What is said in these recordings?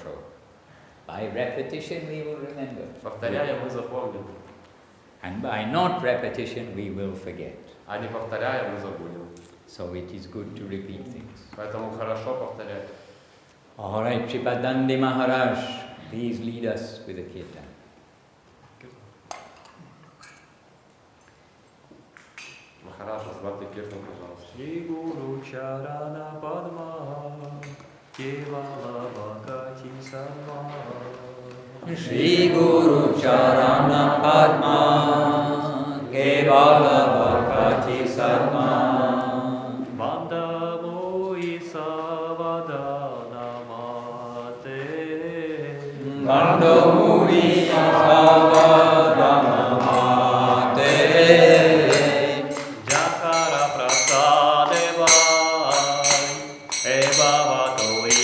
so. By repetition we will remember. Повторяя, мы запомним. And by not repetition we will forget. А не повторяя, мы забудем. So it is good to repeat things. Поэтому хорошо повторять. All right, Shripad Dandy Mахарадж, please lead us with a kirtan. Махарадж, Бхакти киртан, пожалуйста. Шри Гуру Чарана Падма Кевала Бхакти Сарва. Shri Guru Charana Padma Kevala Bhakti Sarma Banda Moi Savadana Mate Bando Muri Savadana Mate Jakara Prasadevai Ebhavatoi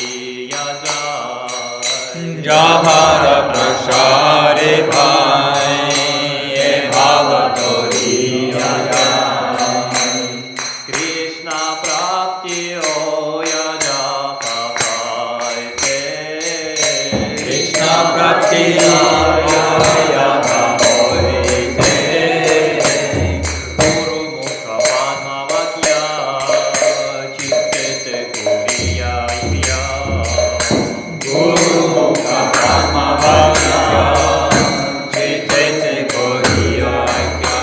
Yajai Jahara Prasare Bhai Bhavatori Ajai Krishna Prapti Oya Japaite Krishna Prati Oya Bhavoite Guru Mukha Padma Vakya Chittete Kuriya Ivya Guru Mukha Padma Vakya Chittete Koriya Kya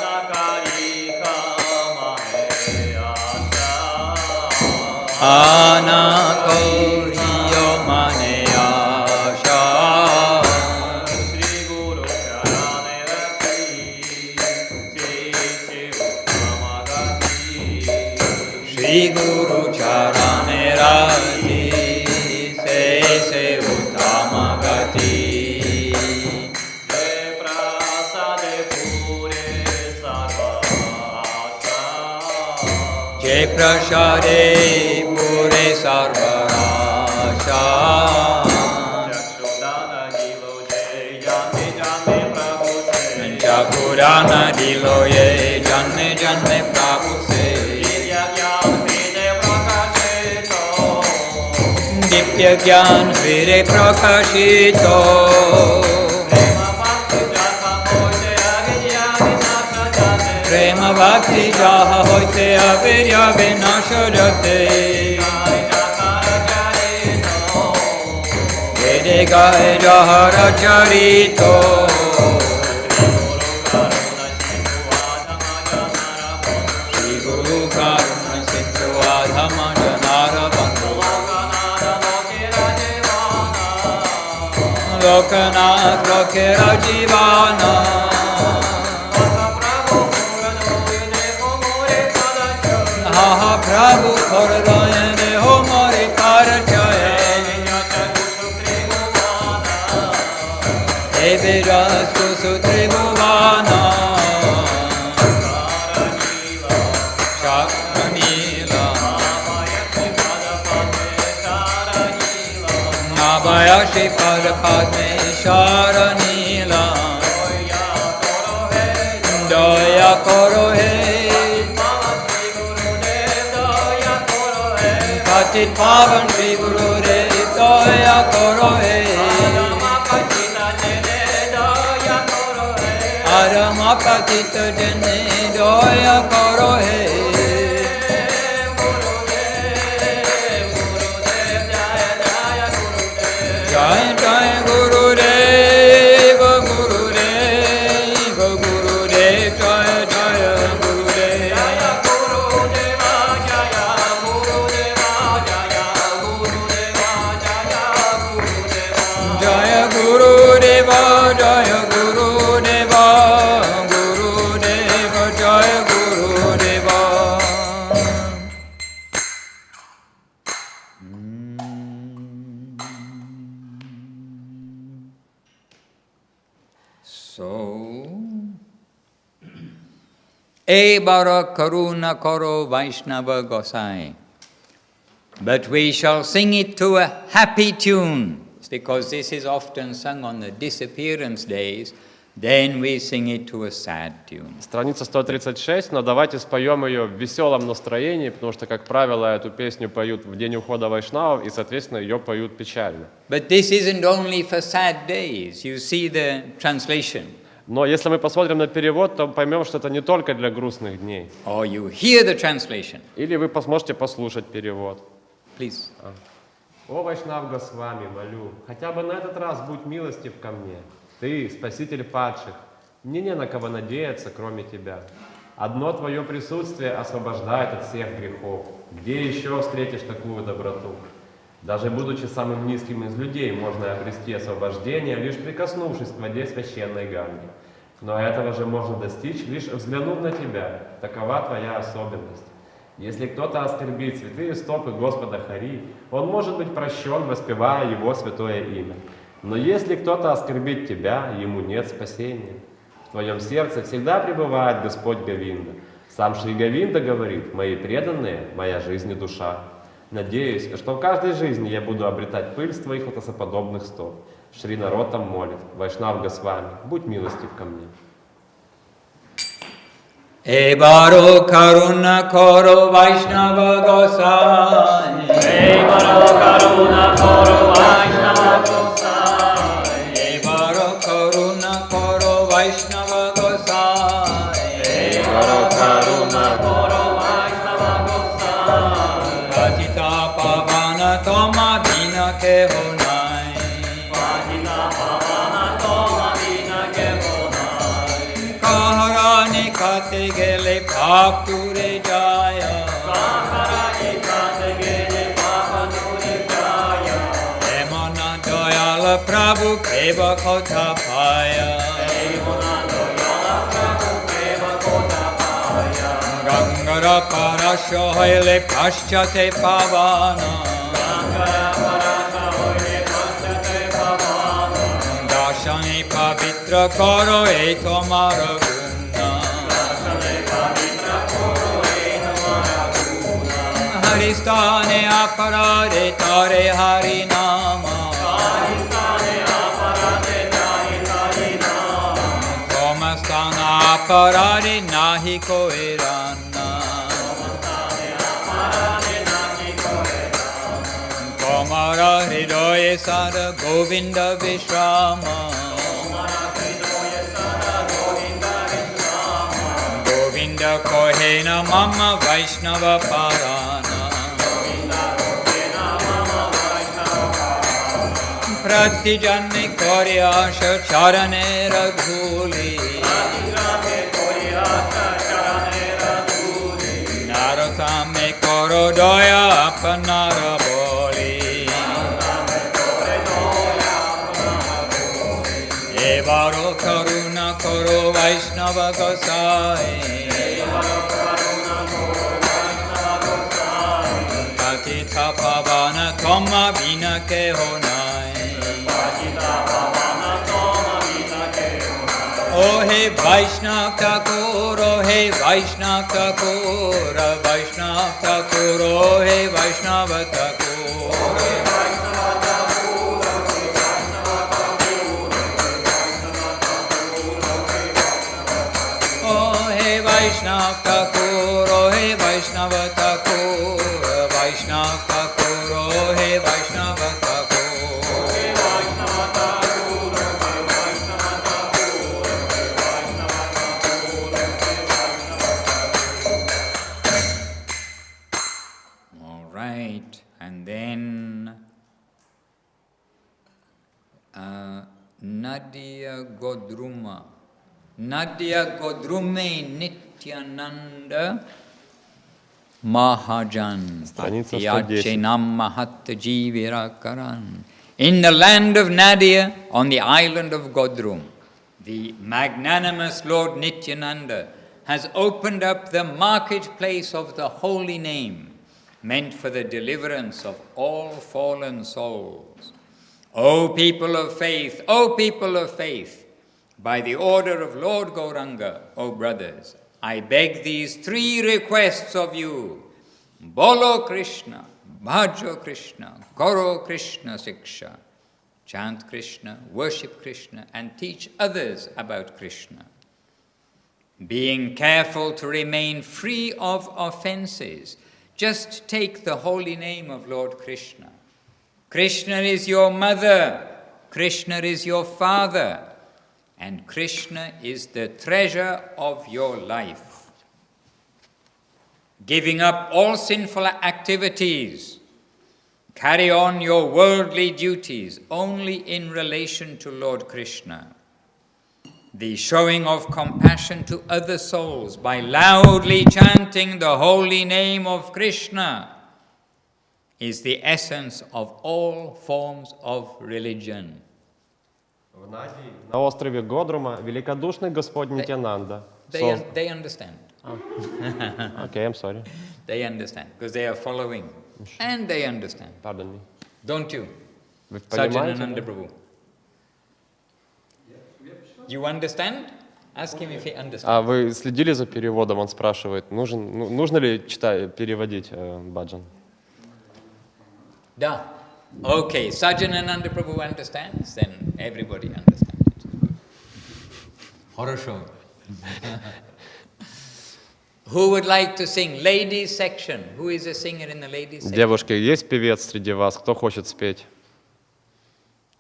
Aranakarika Maheyasa Ana Koriya Mane Asha Shri Guru Charane Rakhi Jai Uttamagati Shri Guru Charane Rati Se Uttamagati Jai Prasade Pure Sarvasa Jai Prashade Pure Sarvarasha Chakshudana Gilo Jai Jani Jani Prabhu Se Chakurana Diloye Janne Janne Prabhu Se Vidya Gyan Vide Prakashito Dipya Gyan Vire Prakashito Prema Bhakti Jaha Hoite Avidya Vinashadate Vede Gaye Jahara Charito Shri Guru Karuna Sindhu Adhama Janara Bandhu Lokanath Lokera Jivana Aha Prabhu Kordayane Homari Karachaya Eviras Kusutri Bhuvana Shakranila Nabaya Shripada Padme Sharanila Doya Koro He Patit Pavan Shri Guru Dev Doya Koro He Arama Patita Jane Doya Koro He Jai Jai Guru Dev Guru Dev Guru Dev Jai Jai Guru Dev Jaya Guru Deva Jaya Guru Deva Guru Deva Jaya Guru Deva So Ebara Karuna Koro Vaishnava Gosai. But we shall sing it to a happy tune. It's because this is often sung on the disappearance days Then we sing it to a sad tune. Страница 136, но давайте споем ее в веселом настроении, потому что, как правило, эту песню поют в день ухода вайшнавов, и, соответственно, ее поют печально. But this isn't only for sad days. You see the translation. Но если мы посмотрим на перевод, то поймем, что это не только для грустных дней. Or you hear the translation. Или вы сможете послушать перевод. Please. «О, Вайшнав Госвами, молю, хотя бы на этот раз будь милостив ко мне. Ты, спаситель падших, мне не на кого надеяться, кроме тебя. Одно твое присутствие освобождает от всех грехов. Где еще встретишь такую доброту? Даже будучи самым низким из людей, можно обрести освобождение, лишь прикоснувшись к воде священной Ганги. Но этого же можно достичь, лишь взглянув на тебя. Такова твоя особенность. Если кто-то оскорбит святые стопы Господа Хари, он может быть прощен, воспевая Его святое имя. Но если кто-то оскорбит тебя, ему нет спасения. В твоем сердце всегда пребывает Господь Говинда. Сам Шри Говинда говорит: «Мои преданные, моя жизнь и душа». Надеюсь, что в каждой жизни я буду обретать пыль с твоих лотосоподобных стоп. Шри Наротам молит: Вайшнав Госвами, будь милостив ко мне. Ebaro karuna koro Vaishnava Gosai. Ebaro karuna koro Vaishnava Gosai. Ebaro karuna koro Vaishnava Gosai. Ebaro karuna koro Vaishnava Gosai. Patita pavana toma vina ke honai. Patita pavana toma vina ke honai. Kaharani kate gele bhakture jaya. Kaharani kate gele bhakture jaya. Emana doyala Prabhu keva kotha paya. Emana doyala Prabhu keva kotha paya. Gangara parasho hoile paschate pavana. Gangara parasho hoile paschate pavana. Dashani pavitra karo e tomara guna. Dashani pavitra karo e tomara guna. Haristane aparade tare harinama. Haristane aparade tare harinama. Tomastana aparade nahi koirana. Tomara hridoye sada Govinda Vishrama. Govinda kohena mama Vaishnava parana. Pratijane koryasha charane raghuli. Narotame koro doya apanara boli. Evaro karuna koro Vaishnava Gosai. Patita pavana toma vina ke honai. Oh hey Vaishnav Thakur, oh hey Vaishnav Thakur, Vaishnav Thakur, oh hey Vaishnav Thakur. Oh hey Vaishnav Thakur, oh hey Vaishnav Thakur, Vaishnav Thakur, oh hey Vaishnav Thakur. And then Nadia Godruma. Nadia Godrume Nityananda Mahajan Yachenam Mahatjivira Karan. In the land of Nadia, on the island of Godrum, the magnanimous Lord Nityananda has opened up the marketplace of the holy name, meant for the deliverance of all fallen souls. O people of faith, O people of faith, by the order of Lord Gauranga, O brothers, I beg these three requests of you. Bolo Krishna, Bhajo Krishna, Goro Krishna Siksha. chant Krishna, worship Krishna, and teach others about Krishna. Being careful to remain free of offenses, just take the holy name of Lord Krishna. Krishna is your mother, Krishna is your father, and Krishna is the treasure of your life. Giving up all sinful activities, carry on your worldly duties only in relation to Lord Krishna. The showing of compassion to other souls by loudly chanting the holy name of Krishna is the essence of all forms of religion. В Нади, на острове Годрума, великодушный Господь Нитянанда. They understand. Okay, I'm sorry. They understand, because they are following. And they understand. Pardon me. Don't you? Вы понимаете? Sajjanananda Prabhu. You understand? Ask him if he understands. А вы следили за переводом? Он спрашивает, нужно ли переводить баджан? Да. Okay, Sajjanananda Prabhu understands, then everybody understands. Хорошо. Who would like to sing? Ladies section. Who is a singer in the ladies section? Девушки, есть певец среди вас? Кто хочет спеть?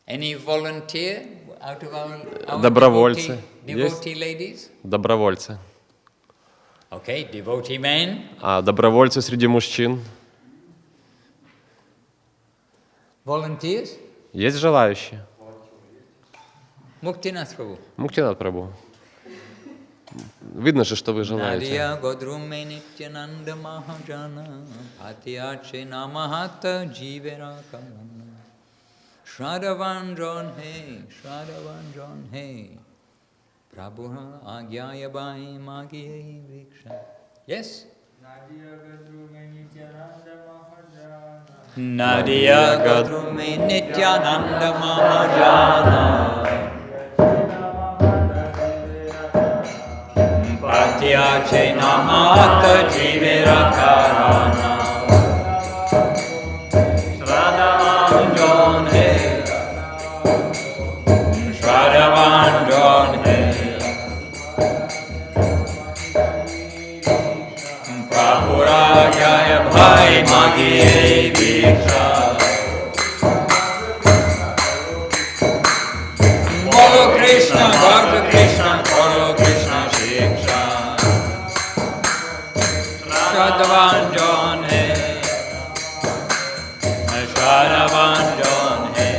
Any volunteer out of our Добровольцы. devotee ladies? Добровольцы. Okay, devotee men. А добровольцы среди мужчин? Volunteers? Есть желающие? Muktinath Prabhu. Муктинат Прабху. Видно же, что вы желаете. Nadya Godrume Nityananda Mahajana Atyache Namahata Jivera Karana Shraddhavan He Prabhuha Agyaya Bhai Magiye Viksha. Yes? Nadya Godrume Nityananda Mahajana Atyache Namahata Jivera Karana Shraddhavan He Prabhuha Agyaya Bhai Magiye Viksha. Bolo Krishna, Bolo Krishna, Bolo Krishna Shiksha. Shraddhavan He Shraddhavan He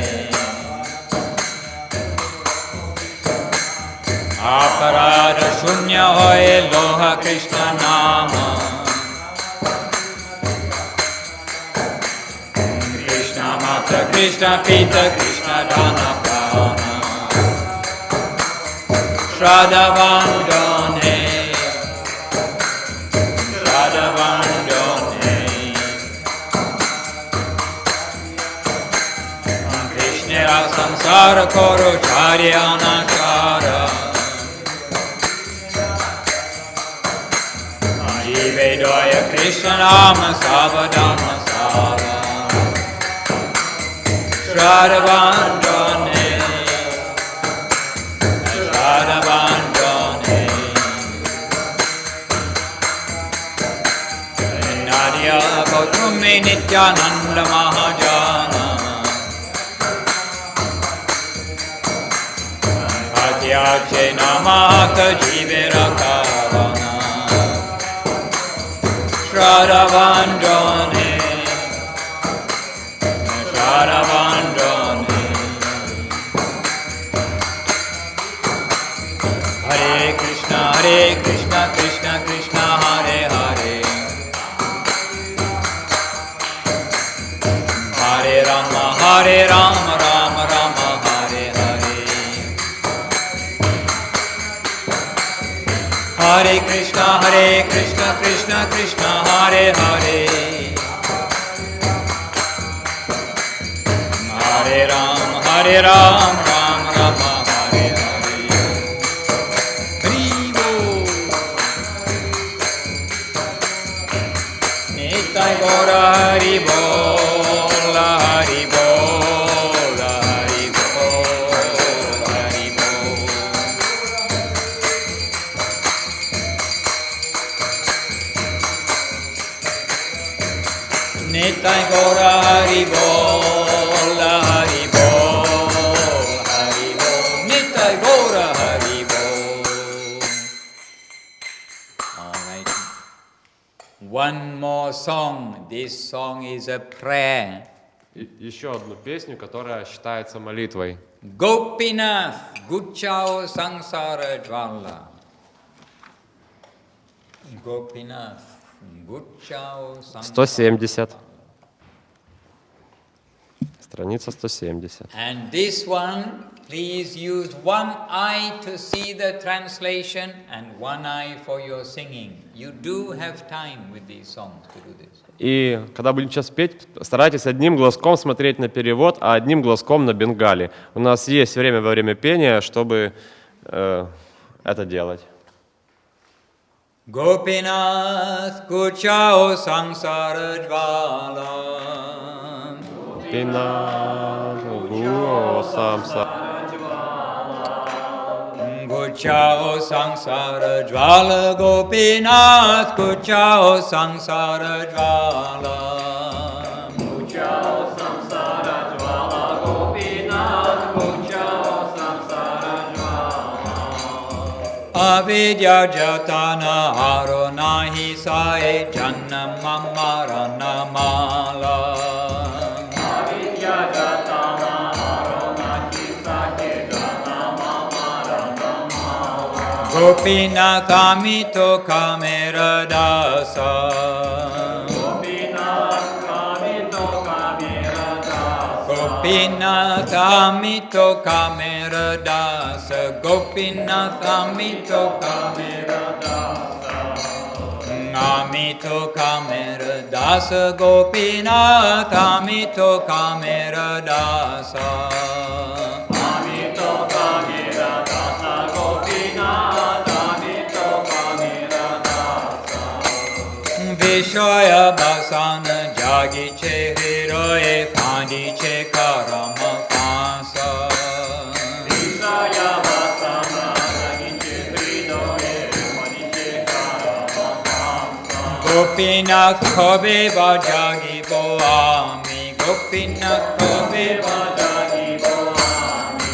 Aparada Shunya Hoye Loha Krishna Nama Krishna Mata Krishna Pita Krishna Dana Prana Shraddhavan He Shraddhavan He Krishna Samsara Koro Charyana Chara Jivedaya Krishna Nama Savadana Sara Shraddhavan He Shraddhavan He Nadya Godrume Nityananda Mahajana Atyache Namahata Jivera Karana Shraddhavan He Shraddhavan He Hare Krishna, Krishna Krishna, Hare Hare Hare Rama, Rama Rama, Hare Hare Hare Krishna, Krishna Krishna, Hare Hare Hare Ram, Ram Rama, Hare Hare Hari Bol Nitai Gaura Hari Bol, Hari Bol, Hari Bol Nitai Gora Hari Bol, Hari Bol, Hari Bol, Nitai Gora Hari Bol. All right. One more song. This song is a prayer. Еще одну песню, которая считается молитвой. Gopinath Guchao Sangsara Jwala. Gopinath Guchao Sangsara. 170. Страница 170. And this one, please use one eye to see the translation and one eye for your singing. You do have time with these songs to do this. И когда будем сейчас петь, старайтесь одним глазком смотреть на перевод, а одним глазком на бенгали. У нас есть время во время пения, чтобы это делать. Gopinath Guchao Sangsara Jwala. Gopinath Guchao Sangsara Guchao Sangsara Jwala, Gopinath Guchao Sangsara Jwala. Guchao Samsara Jwala, Gopinath Guchao Samsara Jwala. Avidya Jatana Aronahi Sae Jannam Marana Mala. Avidya Jatana Aronahi Sae Jannam Marana Mala. Gopinath Amito Kamera Dasa. Gopinath Amito Kamera Dasa. Gopinath Amito Kamera Dasa. Gopinath Amito Kamera Dasa. Amito Kamera Dasa. Gopinath Amito Kamera Dasa. Amito Kamera Dasa, Gopinath Amito Kamera Dasa. Vishaya Basana Jagiche Hiroe Fandiche Karama Fasa. Vishaya Vasana Jagiche Hiroe Fandiche Karama Fasa. Gopinath Kobe Bajagi Boami. Gopinath Kobe Vajagi Boami.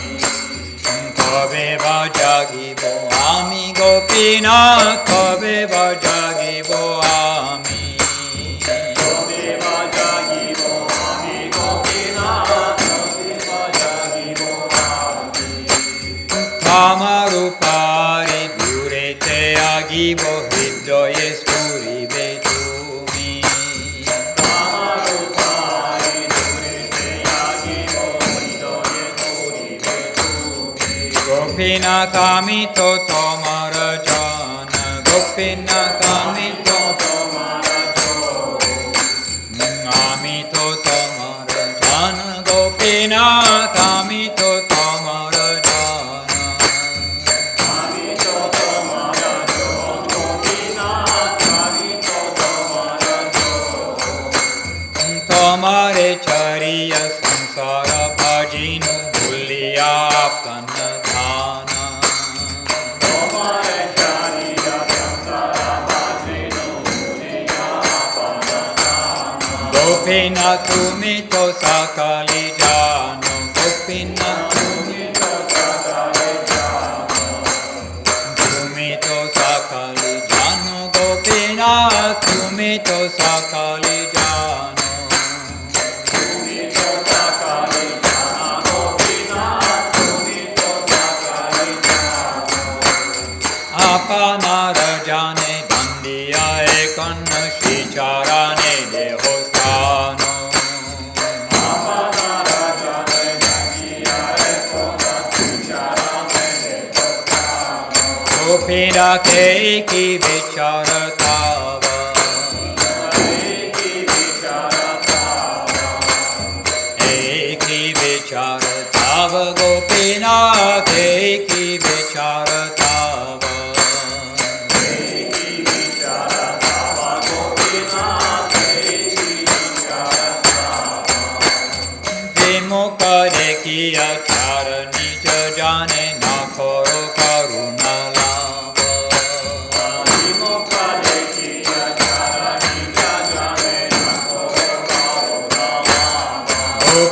Kobe Bajagi Boami. Gopinath Kobe Bajagi Boami. Kobe Vajagi Boami. Gopinath Kobe Vajagi Boami. Kamarupari Burete Agibo Hiddoye Spuri Betumi. Kamarupari Durite Yagi Bohidoye Puri Betumi. Gopinath Amito Tomara Jana. Gopinath Amito Tomara Jo. Amito Tomara Jana. Gopinath Amito Tomara Jana. Amito Tomara Jo. Gopinath Amito Tomara Jo. Tomare Chariya Sansara Bhajinu Bhuliya Apana Dhana. Tomare Chariya Sansara Bhajinu Bhuliya Apana Dhana. Gopinath Tumito Sakali Jano. Gopinath Tumito Sakale Jano. Tumito Sakali Jano. Gopinath Tumito Sakali Jano. Tumito Sakale Jano. Gopinath Tumito Sakale Jano. Apana Rajane Dandiya Ekanna Shri Charane Dehostano. Apana Rajane Dandiya Ekona Sucharane Dehostano. Gopinath Eki Vicharatava. Eki Vicharatava. Eki Vicharatava. Gopinath Eki Vicharatava. Eki Vicharatava. Gopinath Eki Vicharatava. Vimukha Dekhiya Charani Jane Na Koro Karuna Lava. Vimukha Dekhiya Charani Jane Na Koro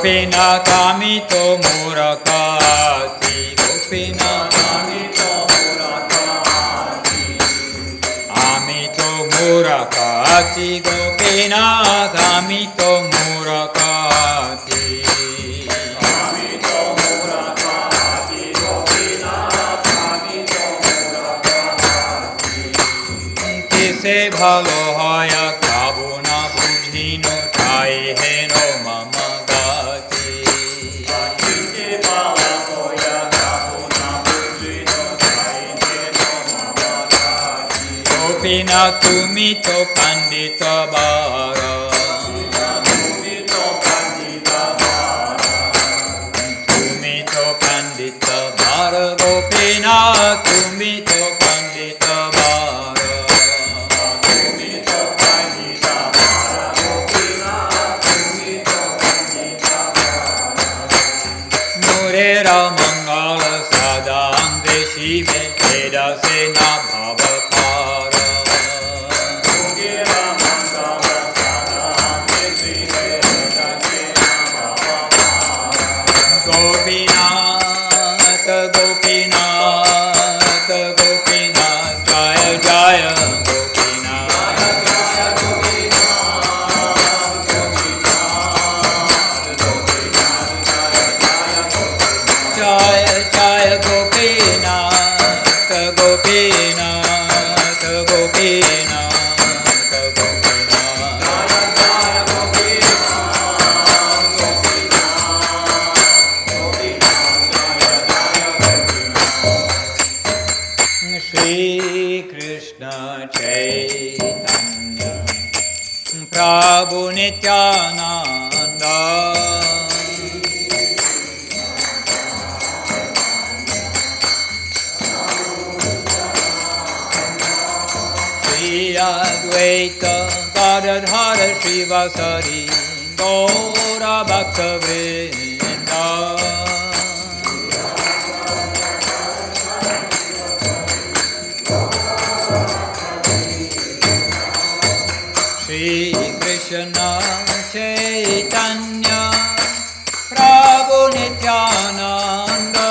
Gopinath Amito Murakati, Gopinath Amito Murakati, Gopinath Amito Murakati. Kise bhalo hoya kabu na bujhino tai heno mama gati. Kise bhalo hoya kabu na bujhino tai heno mama gati. Gopinath tumi to pandita bara. Tumi to pandita bara. Tumi to pandita bara. Gopinath tumi to pandita bara. Murera mangala sadandre shive veda se na bhavapara. Murera mangala sadandre shive veda se na bhavapara. Gopinath, Gopinath, Gopinath, Jaya Jaya Prabhu Nityananda Shri Advaita Gadadhara Srivasari Gaura Bhakta Vrinda Shri Krishna Chaitanya Prabhu Nityananda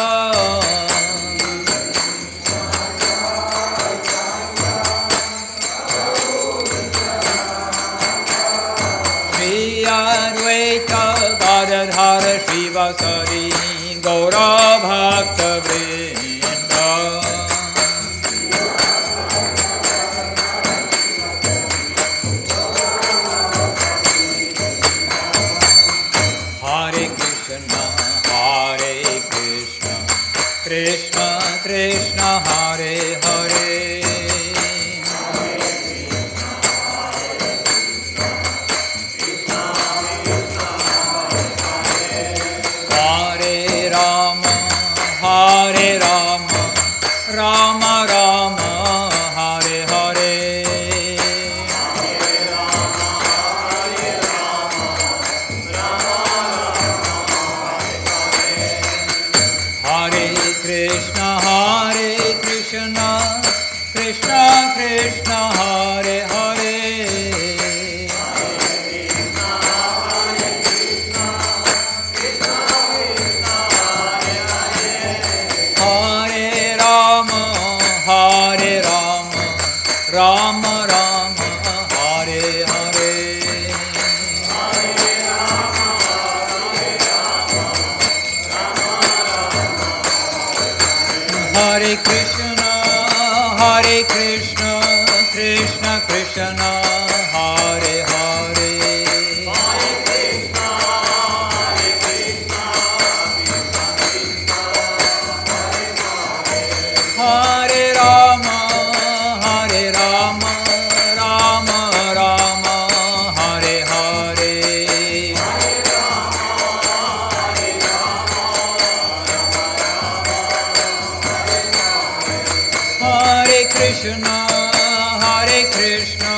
Shri Advaita Gadadhara Srivasari Gaura Bhakta Vrinda Krishna Krishna Hare Hare Hare Rama Hare Rama Rama Rama Hare Hare Hare Krishna Hare Krishna Krishna Krishna Hare Hare Hare Rama Hare Rama Rama Rama Hare Hare Hare Krishna Krishna Krishna Hare Hare Hare Rama Rama Rama Hare Hare Hare Krishna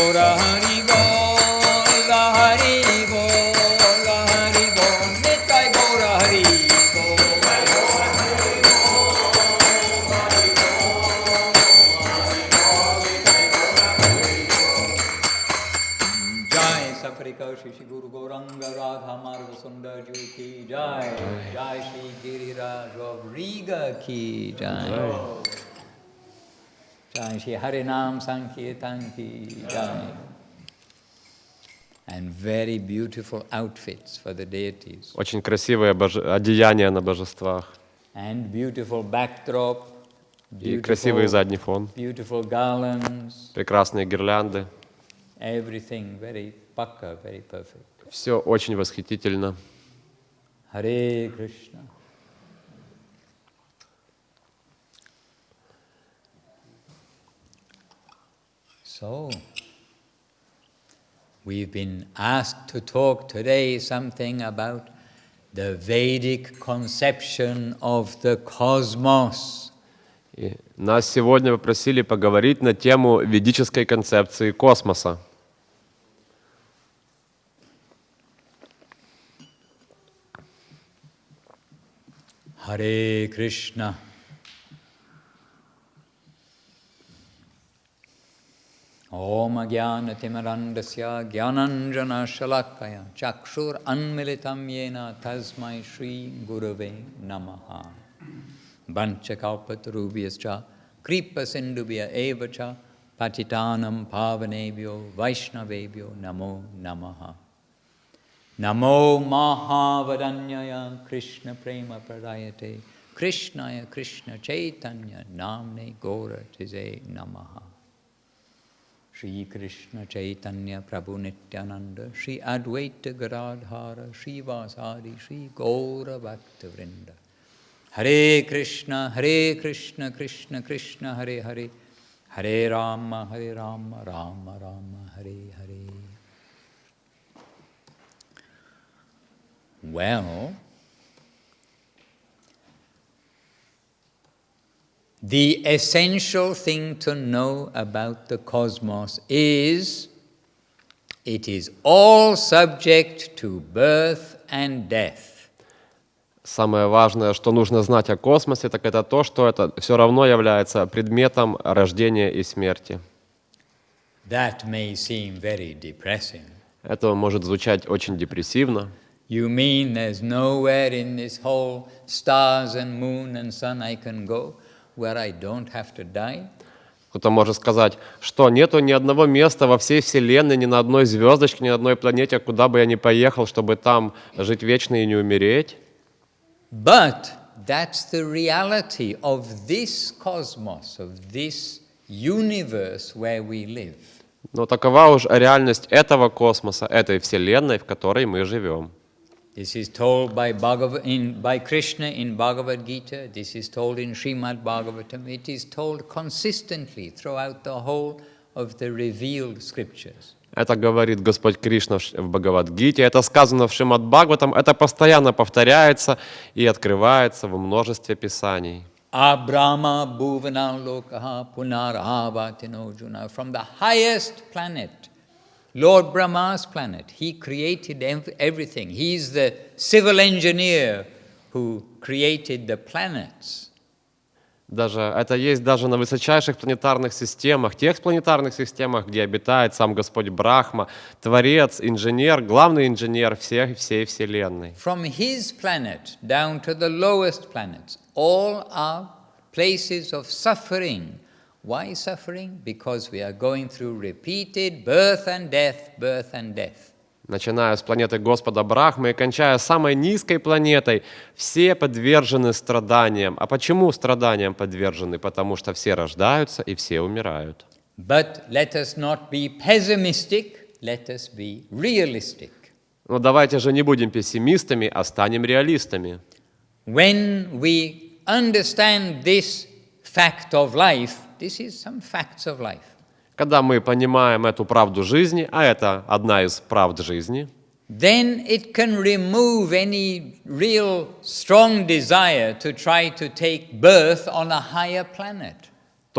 Gaura Hari Bol, Hari Bol, Hari Bol, Nitai Gaura Hari Bol. Jai Saprika Shri Guru Gauranga Radha Marga Sundar Ji Ki Jai. Jai Shri Giriraj of Riga Ki Jai. Jai Shri Harinam Sankirtan Ki Jai. And very beautiful outfits for the deities. Очень красивые одеяния на божествах. And beautiful backdrop. И красивый задний фон. Beautiful garlands. Прекрасные гирлянды. Everything very pakka, very perfect. Все очень восхитительно. Hare Krishna. So, we've been asked to talk today something about the Vedic conception of the cosmos. И нас сегодня попросили поговорить на тему ведической концепции космоса. Hare Krishna. Om Jnana Timarandasya Jnananjana Shalakaya Chakshur Anmilitam Yena Tasmai Shri Gurave Namaha. Banchakalpatarubhyascha Kripa Sindubhya Evacha Patitanam Pavanebhyo Vaishnavebhyo Namo Namaha. Namo Mahavadanyaya Krishna Prema Pradayate Krishnaya Krishna Chaitanya Namne Gora Tize Namaha. Shri Krishna Chaitanya Prabhu Nityananda Shri Advaita Gadadhara Shri Vasadi Shri Gaura Bhakta Vrinda. Hare Krishna Krishna Krishna Hare Hare Hare Rama Rama Rama Hare Hare. Well, the essential thing to know about the cosmos is it is all subject to birth and death. Самое важное, что нужно знать о космосе, так это то, что это все равно является предметом рождения и смерти. That may seem very depressing. Это может звучать очень депрессивно. You mean there's nowhere in this whole stars and moon and sun I can go where I don't have to die? Кто-то может сказать, что нету ни одного места во всей Вселенной, ни на одной звездочке, ни на одной планете, куда бы я ни поехал, чтобы там жить вечно и не умереть. But that's the reality of this cosmos, of this universe where we live. Но такова уж реальность этого космоса, этой Вселенной, в которой мы живем. This is told by Krishna in Bhagavad Gita. This is told in Srimad Bhagavatam. It is told consistently throughout the whole of the revealed scriptures. Это говорит Господь Кришна в Бхагавад-гите, это сказано в Шримад Бхагаватам, это постоянно повторяется и открывается в множестве писаний. Abrahma bhuvanam lokaha punar avatino juna. From the highest planet, Lord Brahma's planet, he created everything. He's the civil engineer who created the planets. Даже, это есть даже на высочайших планетарных системах, тех планетарных системах, где обитает сам Господь Брахма, Творец, инженер, главный инженер всей Вселенной. From his planet down to the lowest planets, all are places of suffering. Why suffering? Because we are going through repeated birth and death, birth and death. Начиная с планеты Господа Брахмы и кончая самой низкой планетой, все подвержены страданиям. А почему страданиям подвержены? Потому что все рождаются и все умирают. But let us not be pessimistic, let us be realistic. Но давайте же не будем пессимистами, а станем реалистами. When we understand this fact of life, this is some facts of life. Когда мы понимаем эту правду жизни, а это одна из правд жизни, then it can remove any real strong desire to try to take birth on a higher planet.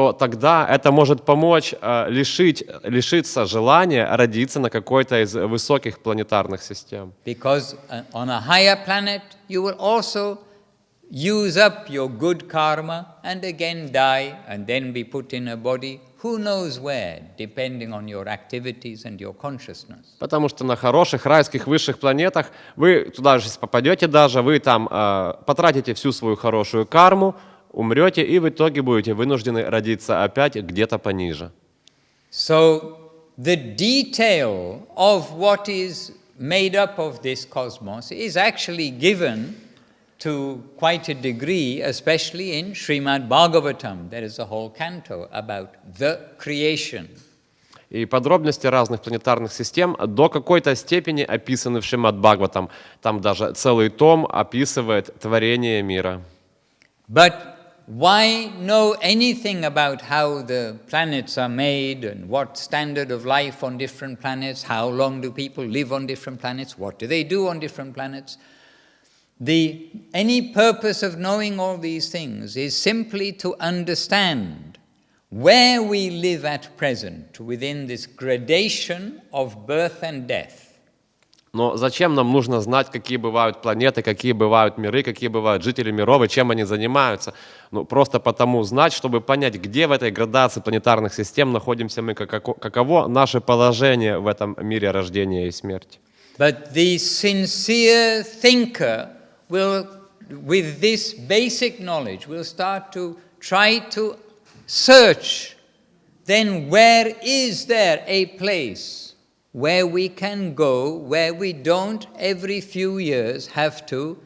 то тогда это может помочь лишиться желания родиться на какой-то из высоких планетарных систем. Because on a higher planet, you will also use up your good karma and again die and then be put in a body, who knows where, depending on your activities and your consciousness. Потому что на хороших, райских, высших планетах вы туда же попадете даже, вы там потратите всю свою хорошую карму, умрете и в итоге будете вынуждены родиться опять где-то пониже. So the detail of what is made up of this cosmos is actually given to quite a degree, especially in Srimad Bhagavatam. There is a whole canto about the creation. И подробности разных планетарных систем до какой-то степени описаны в Шримад Бхагаватам. Там даже целый том описывает творение мира. But why know anything about how the planets are made and what standard of life on different planets, how long do people live on different planets, what do they do on different planets? Any purpose of knowing all these things is simply to understand where we live at present within this gradation of birth and death. Но зачем нам нужно знать, какие бывают планеты, какие бывают миры, какие бывают жители миров и чем они занимаются? Ну, просто потому знать, чтобы понять, где в этой градации планетарных систем находимся мы, каково наше положение в этом мире рождения и смерти. But the sincere thinker will, with this basic knowledge, will start to try to search, then where is there a place where we can go, where we don't every few years have to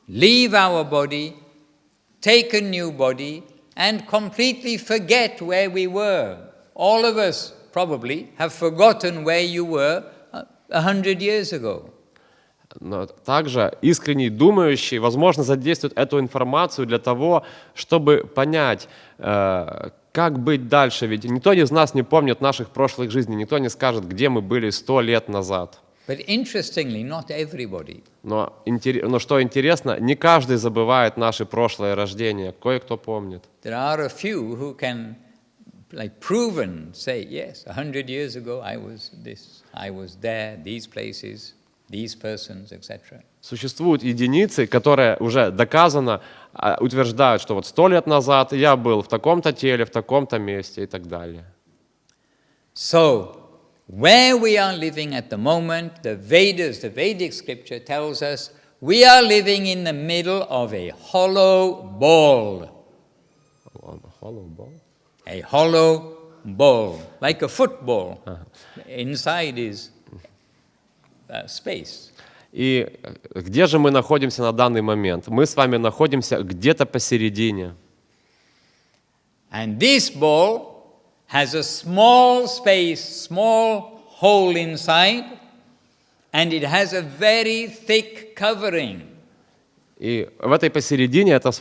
leave our body, take a new body, and completely forget where we were. All of us probably have forgotten where you were 100 years ago. Но также искренний думающий, возможно, задействует эту информацию для того, чтобы понять, как быть дальше. Ведь никто из нас не помнит наших прошлых жизней, никто не скажет, где мы были 100 лет назад. But interestingly, not everybody. Но что интересно, не каждый забывает наши прошлые рождения, кое-кто помнит. There are a few who can, like, prove and say, yes, 100 years ago I was this, I was there, these places, these persons, etc. Существуют единицы, которые уже доказано утверждают, что вот 100 лет назад я был в таком-то теле, в таком-то месте и так далее. So, where we are living at the moment, the Vedas, the Vedic scripture tells us, we are living in the middle of a hollow ball. Hollow ball? A hollow ball, like a football. Inside is space. И где же мы находимся на данный момент? Мы с вами находимся где-то посередине. And this ball has a small space, small hole inside, and it has a very thick covering. И в этой посередине это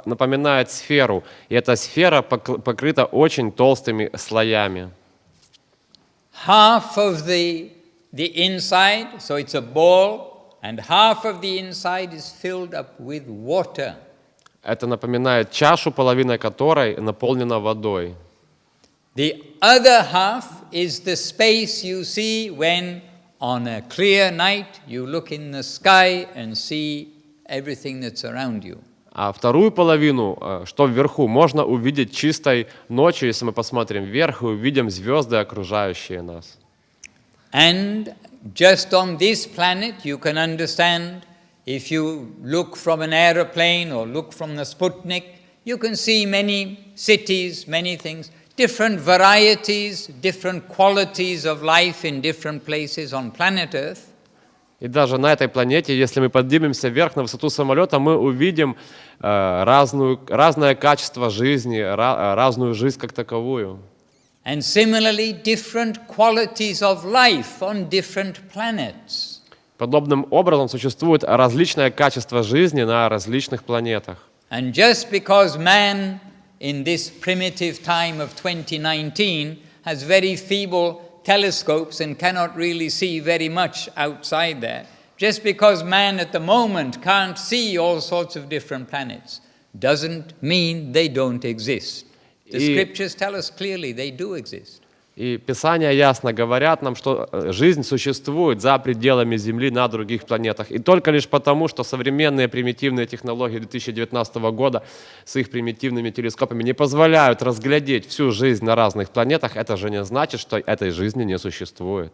напоминает сферу, и эта сфера покрыта очень толстыми слоями. Half of the inside, so it's a ball, and half of the inside is filled up with water. Это напоминает чашу, половина которой наполнена водой. The other half is the space you see when on a clear night you look in the sky and see everything that's around you. А вторую половину, что вверху, можно увидеть чистой ночью, если мы посмотрим вверх и увидим звезды, окружающие нас. And just on this planet, you can understand, if you look from an aeroplane or look from the Sputnik, you can see many cities, many things, different varieties, different qualities of life in different places on planet Earth. И даже на этой планете, если мы поднимемся вверх на высоту самолета, мы увидим разное качество жизни, разную жизнь как таковую. And similarly, different qualities of life on different planets. Подобным образом существует различное качество жизни на различных планетах. And just because man in this primitive time of 2019 has very feeble telescopes and cannot really see very much outside there, just because man at the moment can't see all sorts of different planets, doesn't mean they don't exist. The scriptures tell us clearly they do exist. И Писания ясно говорят нам, что жизнь существует за пределами Земли на других планетах. И только лишь потому, что современные примитивные технологии 2019 года с их примитивными телескопами не позволяют разглядеть всю жизнь на разных планетах, это же не значит, что этой жизни не существует.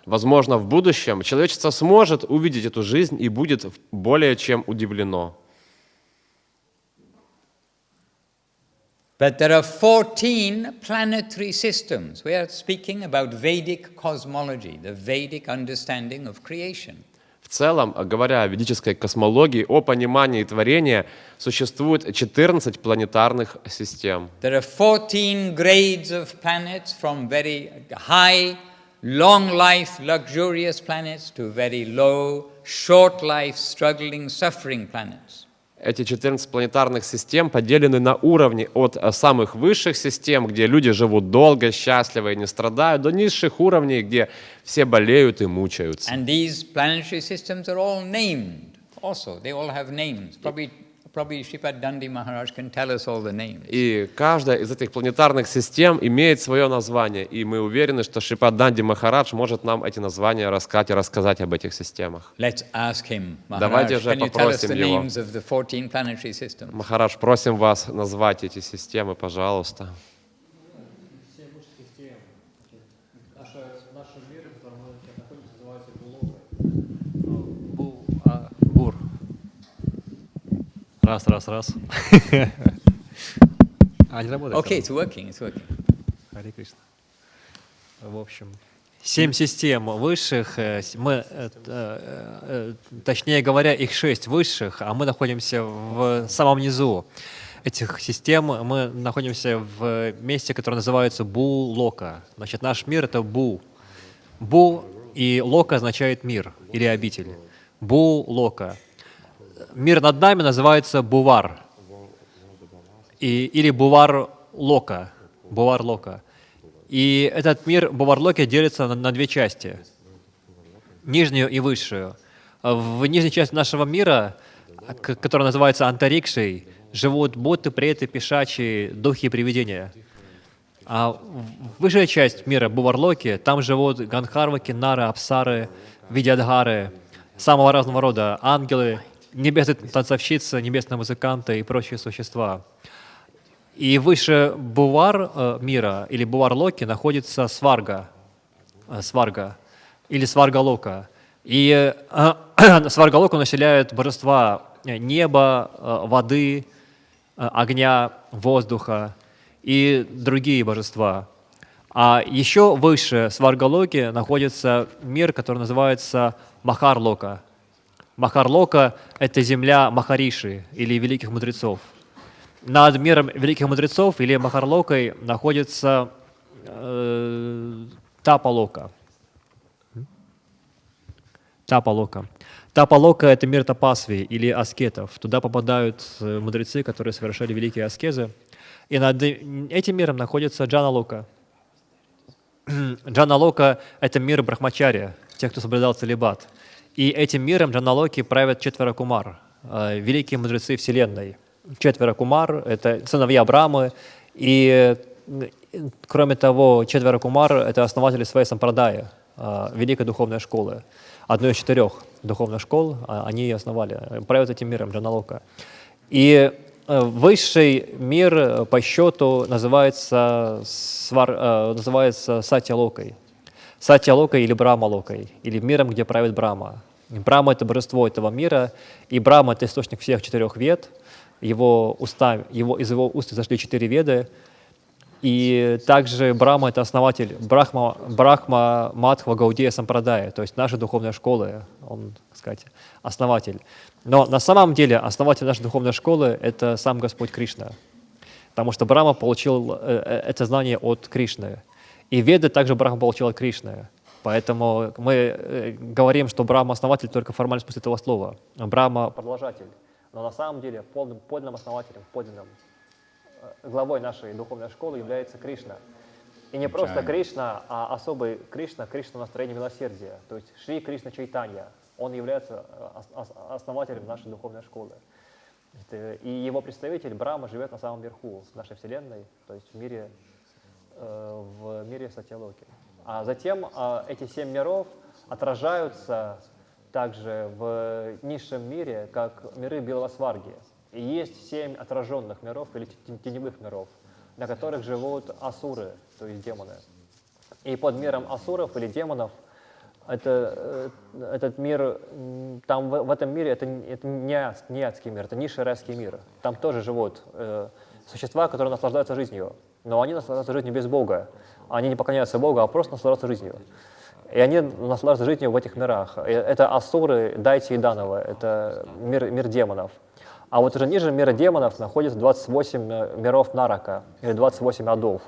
Возможно, в будущем человечество сможет увидеть эту жизнь и будет более чем удивлено. But there are 14 planetary systems. We are speaking about Vedic cosmology, the Vedic understanding of creation. В целом, говоря о ведической космологии, о понимании творения, существует 14 планетарных систем. There are 14 grades of planets, from very high, long life, luxurious planets to very low, short life, struggling, suffering planets. Эти 14 планетарных систем поделены на уровни от самых высших систем, где люди живут долго, счастливо и не страдают, до низших уровней, где все болеют и мучаются. And these planetary systems are all named also. They all have names. Probably Shripad Dandy Mахарадж can tell us all the names. И каждая из этих планетарных систем имеет свое название, и мы уверены, что Шрипад Данди Махарадж может нам эти названия рассказать и рассказать об этих системах. Let's ask him. Давайте же попросим его. Его. Махарадж, просим вас назвать эти системы, пожалуйста. Бур. Раз. Не работает. Okay, it's working. Харе Кришна. В общем, 7 систем высших, точнее говоря, их 6 высших, а мы находимся в самом низу этих систем. Мы находимся в месте, которое называется Бу-Лока. Значит, наш мир — это Бу. Бу и Лока означает мир или обитель. Бу-Лока. Мир над нами называется Бувар. Или Бувар-Лока. Бувар-Лока. И этот мир Бувар-Локи делится на 2 части. Нижнюю и высшую. В нижней части нашего мира, которая называется Антарикшей, живут боты, преты, пешачи, духи и привидения. А высшая часть мира Бувар-Локи, там живут Ганхарвы, Киннары, Апсары, Видядхары, самого разного рода ангелы, небесные танцовщицы, небесные музыканты и прочие существа. И выше Бувар мира или Бувар-Локи находится Сварга или Сварга-Лока. И Сварга-Локу населяют божества неба, воды, огня, воздуха и другие божества. А еще выше Сварга-Локи находится мир, который называется Махар-Лока. Махар-Лока — это земля Махариши или великих мудрецов. Над миром великих мудрецов или Махар-Локой находится Тапа-Лока. Тапа-Лока — это мир тапасви или аскетов. Туда попадают мудрецы, которые совершали великие аскезы. И над этим миром находится Джана-Лока. Джана-Лока — это мир брахмачарья, тех, кто соблюдал целибат. И этим миром Джана-Локи правят 4 кумар, великие мудрецы Вселенной. 4 кумар — это сыновья Брамы, и кроме того, 4 кумар — это основатели своей сампрадайи, великой духовной школы. Одной из 4 духовных школ они ее основали, правят этим миром Джана-Лока. И высший мир по счету называется Сатья-Локой. Сатья-Локой или Брахма-Локой, или миром, где правит Брахма. Брахма — это божество этого мира, и Брахма — это источник всех 4 вед. Из его уст изошли 4 веды. И также Брахма — это основатель Брахма, Мадхва, Гаудия, Сампрадая, то есть нашей духовной школы, он, так сказать, основатель. Но на самом деле основатель нашей духовной школы — это сам Господь Кришна, потому что Брахма получил это знание от Кришны. И веды также Брахма получил от Кришны. Поэтому мы говорим, что Брахма — основатель только в формальном смысле этого слова. Брахма — продолжатель. Но на самом деле подлинным основателем, подлинным главой нашей духовной школы является Кришна. И не просто Кришна, а особый Кришна, Кришна настроения милосердия. То есть Шри Кришна Чайтанья. Он является основателем нашей духовной школы. И его представитель Брахма живет на самом верху нашей Вселенной, то есть в мире Сатья-локи. А затем эти 7 миров отражаются также в низшем мире, как миры Белого Сварги. И есть 7 отраженных миров или теневых миров, на которых живут асуры, то есть демоны. И под миром асуров или демонов этот мир, там в этом мире это не адский мир, это низший райский мир. Там тоже живут существа, которые наслаждаются жизнью, но они наслаждаются жизнью без Бога. Они не поклоняются Богу, а просто наслаждаются жизнью. И они наслаждаются жизнью в этих мирах. Это асуры, дайти и дановы, это мир демонов. А вот уже ниже мира демонов находится 28 миров Нарака, или 28 адов.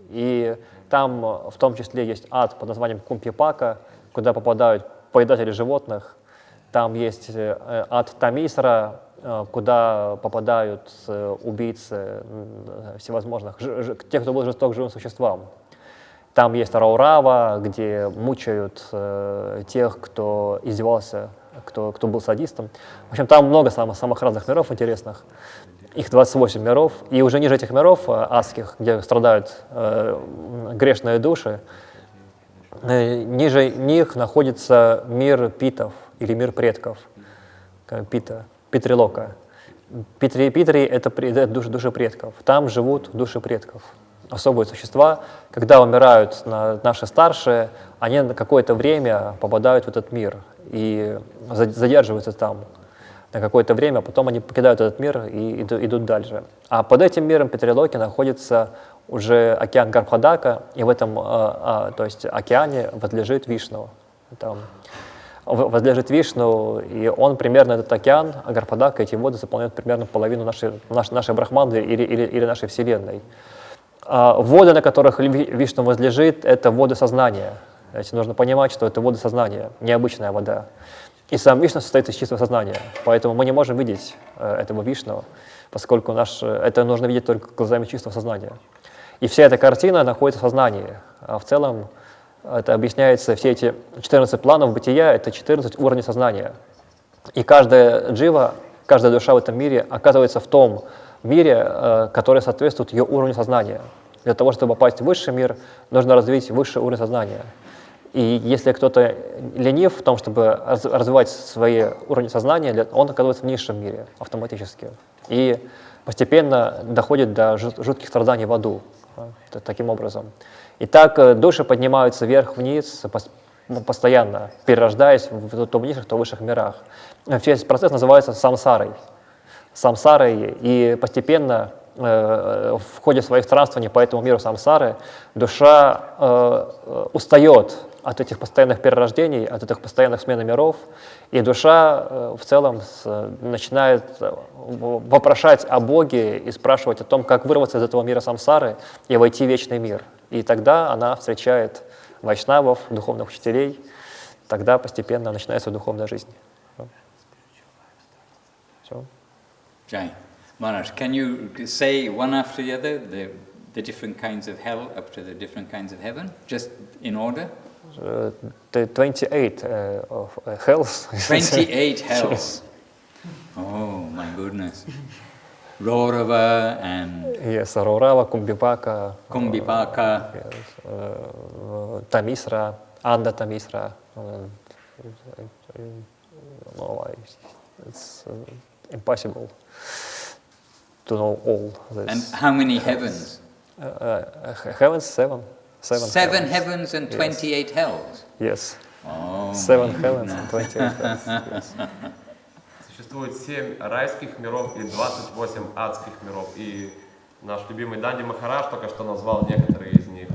И там в том числе есть ад под названием Кумпипака, куда попадают поедатели животных. Там есть ад Тамисра, куда попадают убийцы всевозможных, тех, кто был жесток к живым существам. Там есть Раурава, где мучают тех, кто издевался, кто был садистом. В общем, там много самых разных миров интересных. Их 28 миров. И уже ниже этих миров адских, где страдают грешные души, ниже них находится мир питов или мир предков. Питрилока. Питри — это души предков. Там живут души предков. Особые существа, когда умирают наши старшие, они на какое-то время попадают в этот мир и задерживаются там на какое-то время, потом они покидают этот мир и идут дальше. А под этим миром Питрилоки находится уже океан Гарбхадака, и в этом то есть океане возлежит Вишну. Там возлежит Вишну, и он примерно, этот океан, Гарбхадака, эти воды заполняют примерно половину нашей Брахманды или нашей Вселенной. Воды, на которых Вишну возлежит, это воды сознания. Значит, нужно понимать, что это воды сознания, необычная вода. И сам Вишну состоит из чистого сознания, поэтому мы не можем видеть этого Вишну, поскольку это нужно видеть только глазами чистого сознания. И вся эта картина находится в сознании. А в целом это объясняется, все эти 14 планов бытия — это 14 уровней сознания. И каждая джива, каждая душа в этом мире оказывается в том мире, который соответствует ее уровню сознания. Для того, чтобы попасть в высший мир, нужно развить высший уровень сознания. И если кто-то ленив в том, чтобы развивать свои уровни сознания, он оказывается в низшем мире автоматически. И постепенно доходит до жутких страданий в аду. Таким образом. И так души поднимаются вверх-вниз постоянно, перерождаясь то в низших, то в высших мирах. Весь процесс называется самсарой. И постепенно в ходе своих странствований по этому миру самсары душа устает от этих постоянных перерождений, от этих постоянных смен миров, и душа в целом начинает вопрошать о Боге и спрашивать о том, как вырваться из этого мира самсары и войти в вечный мир. И тогда она встречает вайшнавов, духовных учителей, тогда постепенно начинается духовная жизнь. Все. Jai. Maharaj, can you say one after the other the different kinds of hell up to the different kinds of heaven, just in order? The 28 of hells. 28 hells. Oh my goodness. Raurava and... Yes, Raurava, Kumbhipaka. Yes, Tamisra, Anda Tamisra. It's impossible to know all this. And how many heavens? Heavens, seven. Seven heavens and 28 hells? Yes. Oh, 7 heavens and 28 hells. Yes. Существует 7 райских миров и 28 адских миров. И наш любимый Данди Махарадж только что назвал некоторые из них.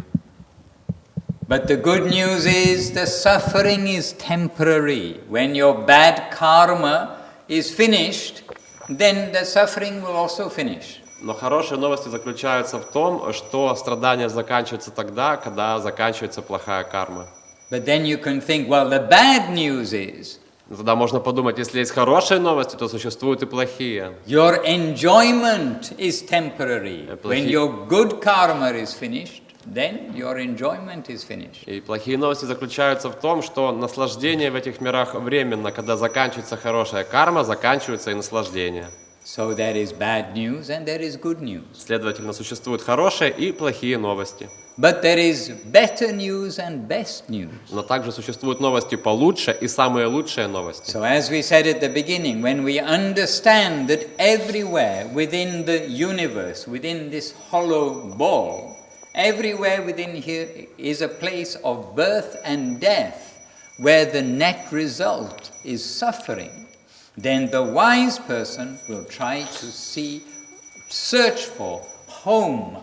But the good news is the suffering is temporary. When your bad karma is finished, then the suffering will also finish. Но хорошие новости заключаются в том, что страдания заканчиваются тогда, когда заканчивается плохая карма. But then you can think, well, the bad news is Тогда можно подумать, если есть хорошие новости, то существуют и плохие. your enjoyment is temporary. When your good karma is finished, then your enjoyment is finished. И плохие новости заключаются в том, что наслаждение в этих мирах временно. Когда заканчивается хорошая карма, заканчивается и наслаждение. So there is bad news and there is good news. Следовательно, существуют хорошие и плохие новости. But there is better news and best news. Но также существуют новости получше и самые лучшие новости. So as we said at the beginning, when we understand that everywhere within the universe, within this hollow ball, everywhere within here is a place of birth and death, where the net result is suffering, then the wise person will try to search for home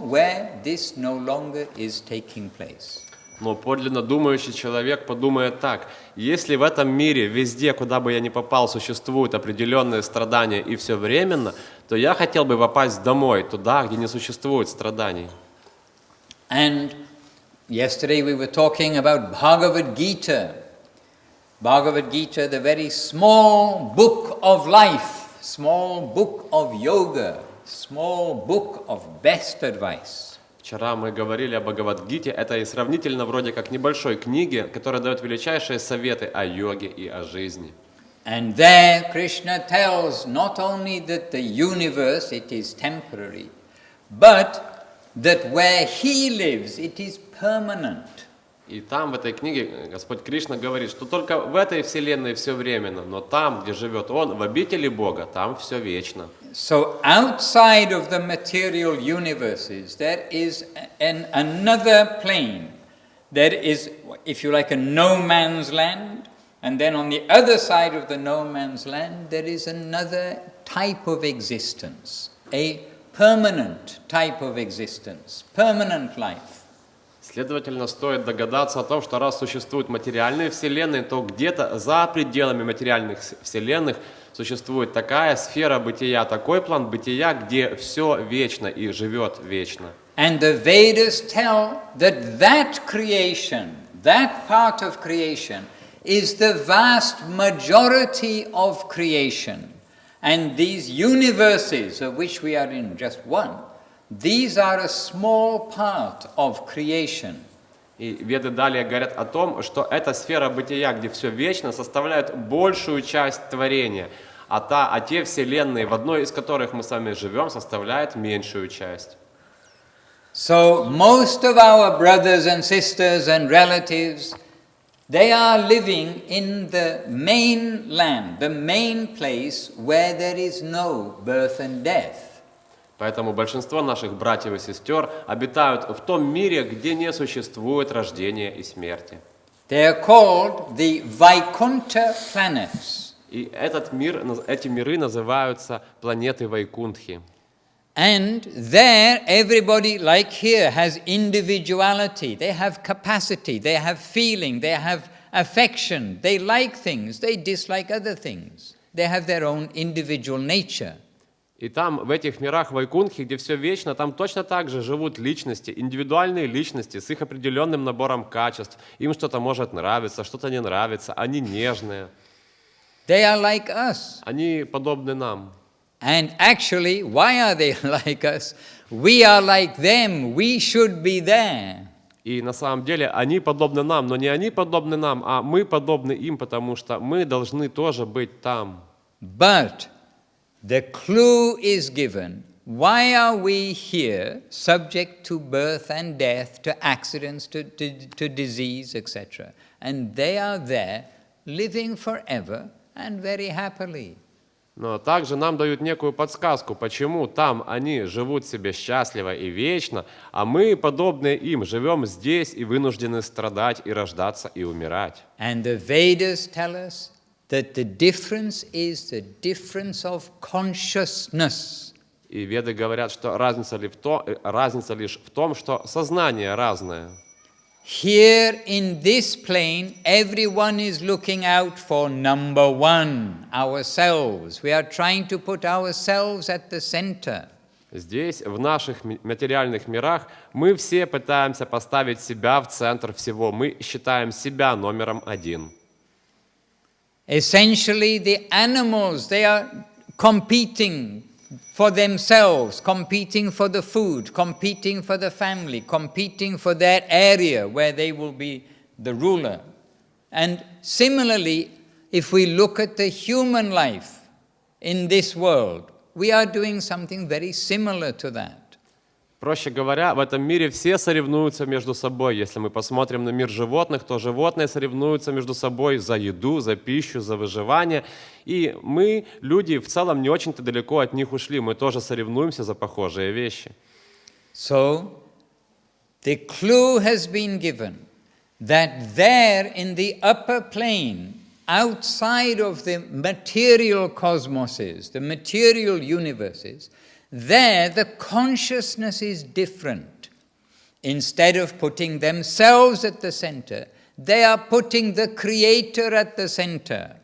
where this no longer is taking place. Но подлинно думающий человек подумает так: если в этом мире, везде, куда бы я ни попал, существуют определенные страдания и все временно, то я хотел бы попасть домой, туда, где не существует страданий. And yesterday we were talking about Bhagavad Gita. Bhagavad Gita, the very small book of life, small book of yoga, small book of best advice. Вчера мы говорили о Бхагавад-гите, это и сравнительно вроде как небольшой книге, которая дает величайшие советы о йоге и о жизни. And there Krishna tells not only that the universe, it is temporary, but that where he lives, it is permanent. И там, в этой книге, Господь Кришна говорит, что только в этой вселенной все временно, но там, где живет Он, в обители Бога, там все вечно. So outside of the material universes, there is another plane. There is, if you like, a no man's land, and then on the other side of the no man's land, there is another type of existence, a permanent type of existence, permanent life. Следовательно, стоит догадаться о том, что раз существуют материальные вселенные, то где-то за пределами материальных вселенных существует такая сфера бытия, такой план бытия, где все вечно и живет вечно. And the Vedas tell that creation, that part of creation, is the vast majority of creation. And these universes, of which we are in just one, these are a small part of creation. И Веды далее говорят о том, что эта сфера бытия, где все вечно, составляет большую часть творения, а те вселенные, в одной из которых мы с вами живем, составляют меньшую часть. So most of our brothers and sisters and relatives, they are living in the main land, the main place where there is no birth and death. Поэтому большинство наших братьев и сестер обитают в том мире, где не существует рождения и смерти. They are called the Vaikuntha planets. И эти миры называются планеты Вайкунтхи. And there everybody, like here, has individuality. They have capacity, they have feeling, they have affection. They like things, they dislike other things. They have their own individual nature. И там, в этих мирах Вайкунтхи, где все вечно, там точно так же живут личности, индивидуальные личности с их определенным набором качеств. Им что-то может нравиться, что-то не нравится, они нежные. They are like us. Они подобны нам. And actually, why are they like us? We are like them, we should be there. И на самом деле они подобны нам, но не они подобны нам, а мы подобны им, потому что мы должны тоже быть там. But the clue is given. Why are we here, subject to birth and death, to accidents, to disease, etc.? And they are there, living forever and very happily. Но также нам дают некую подсказку, почему там они живут себе счастливо и вечно, а мы, подобные им, живем здесь и вынуждены страдать и рождаться и умирать. And the Vedas tell us that the difference is the difference of consciousness. И Веды говорят, что разница лишь в том, что сознание разное. Here in this plane, everyone is looking out for number one, ourselves. We are trying to put ourselves at the center. Здесь, в наших материальных мирах, мы все пытаемся поставить себя в центр всего. Мы считаем себя номером один. Essentially, the animals, they are competing for themselves, competing for the food, competing for the family, competing for that area where they will be the ruler. And similarly, if we look at the human life, in this world, we are doing something very similar to that. Проще говоря, в этом мире все соревнуются между собой. Если мы посмотрим на мир животных, то животные соревнуются между собой за еду, за пищу, за выживание. И мы, люди, в целом не очень-то далеко от них ушли. Мы тоже соревнуемся за похожие вещи. So, the clue has been given that there in the upper plane, outside of the material cosmoses, the material universes, there the consciousness is different. Instead of putting themselves at the center, they are putting the Creator at the center.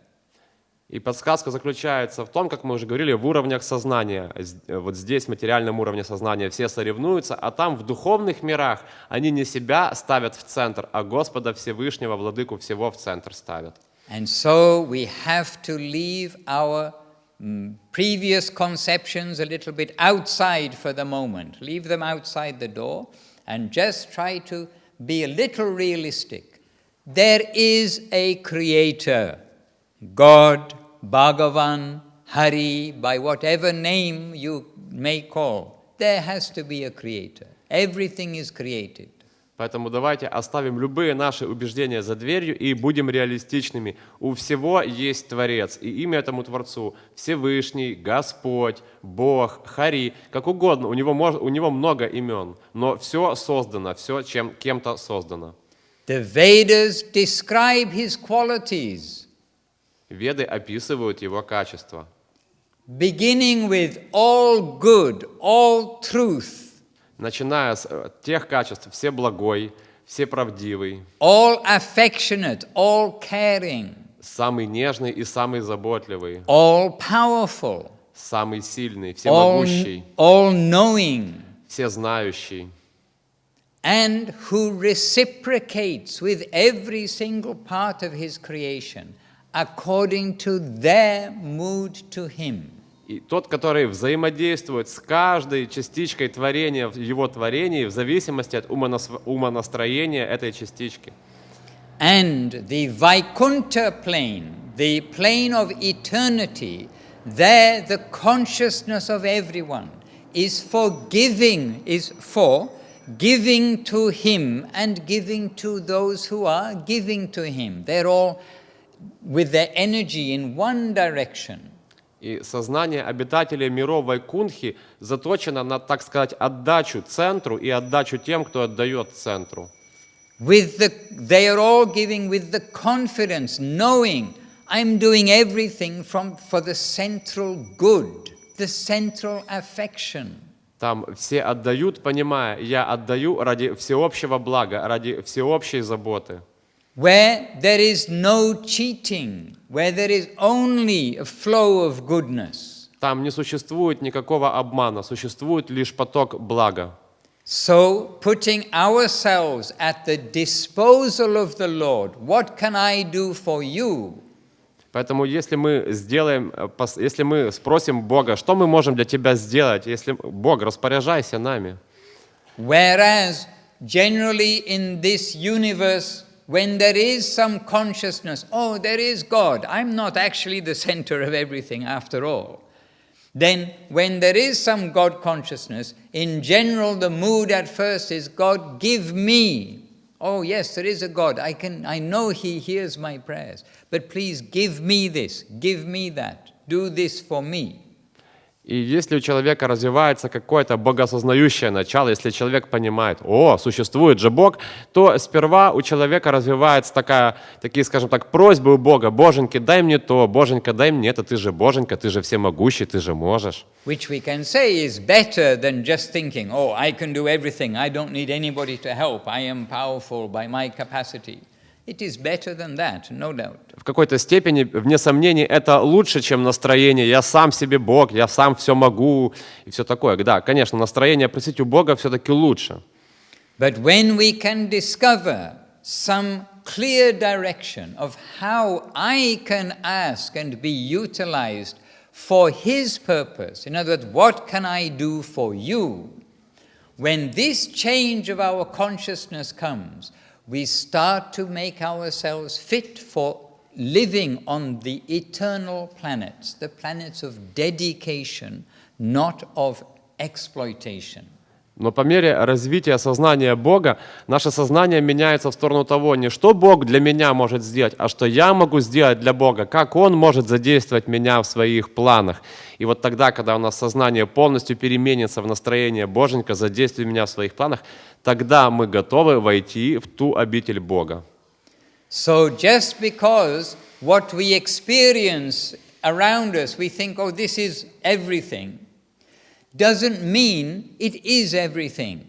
И подсказка заключается в том, как мы уже говорили, в уровнях сознания. Вот здесь, в материальном уровне сознания, все соревнуются, а там, в духовных мирах, они не себя ставят в центр, а Господа Всевышнего, Владыку всего в центр ставят. And so we have to leave our previous conceptions a little bit outside for the moment. Leave them outside the door and just try to be a little realistic. There is a Creator, God, Bhagavan, Hari, by whatever name you may call. There has to be a Creator. Everything is created. Поэтому давайте оставим любые наши убеждения за дверью и будем реалистичными. У всего есть Творец, и имя этому Творцу Всевышний, Господь, Бог, Хари, как угодно. У него много имен, но все создано, все кем-то создано. The Vedas describe his qualities. Веды описывают его качества. Beginning with all good, all truth. Начиная с тех качеств, все благой, все правдивый, all affectionate, all caring, самый нежный и самый заботливый, all powerful, самый сильный, всемогущий, all knowing, всезнающий, and who reciprocates with every single part of his creation according to their mood to him. И тот, который взаимодействует с каждой частичкой творения в его творении в зависимости от умонастроения этой частички. And the Vaikuntha plane, the plane of eternity, there the consciousness of everyone is for giving to him and giving to those who are giving to him. They're all with their energy in one direction. И сознание обитателей миров Вайкунтхи заточено на, так сказать, отдачу центру и отдачу тем, кто отдает центру. They are all giving with the confidence, knowing I'm doing everything for the central good, the central affection. Там все отдают, понимая, я отдаю ради всеобщего блага, ради всеобщей заботы. Where there is no cheating, where there is only a flow of goodness. Там не существует никакого обмана, существует лишь поток блага. So, putting ourselves at the disposal of the Lord, what can I do for you? Поэтому если мы спросим Бога, что мы можем для тебя сделать, если Бог, распоряжайся нами. Whereas generally in this universe, when there is some consciousness, oh, there is God, I'm not actually the center of everything after all. Then when there is some God consciousness, in general the mood at first is, God, give me. Oh yes, there is a God, I know He hears my prayers, but please give me this, give me that, do this for me. И если у человека развивается какое-то богосознающее начало, если человек понимает, существует же Бог, то сперва у человека развивается такие, скажем так, просьбы у Бога: Боженьки, дай мне то, Боженька, дай мне это, ты же Боженька, ты же всемогущий, ты же можешь. Which we can say is better than just thinking, I can do everything, I don't need anybody to help, I am powerful by my capacity. It is better than that, no doubt. В какой-то степени, вне сомнений, это лучше, чем настроение «я сам себе Бог, я сам все могу» и все такое. Да, конечно, настроение просить у Бога все-таки лучше. But when we can discover some clear direction of how I can ask and be utilized for His purpose, in other words, what can I do for you? When this change of our consciousness comes, we start to make ourselves fit for living on the eternal planets, the planets of dedication, not of exploitation. Но по мере развития сознания Бога, наше сознание меняется в сторону того, не что Бог для меня может сделать, а что я могу сделать для Бога, как Он может задействовать меня в своих планах. И вот тогда, когда у нас сознание полностью переменится в настроение Боженька, задействуй меня в своих планах, тогда мы готовы войти в ту обитель Бога. So just because what we experience around us, we think, oh, this is everything, doesn't mean it is everything.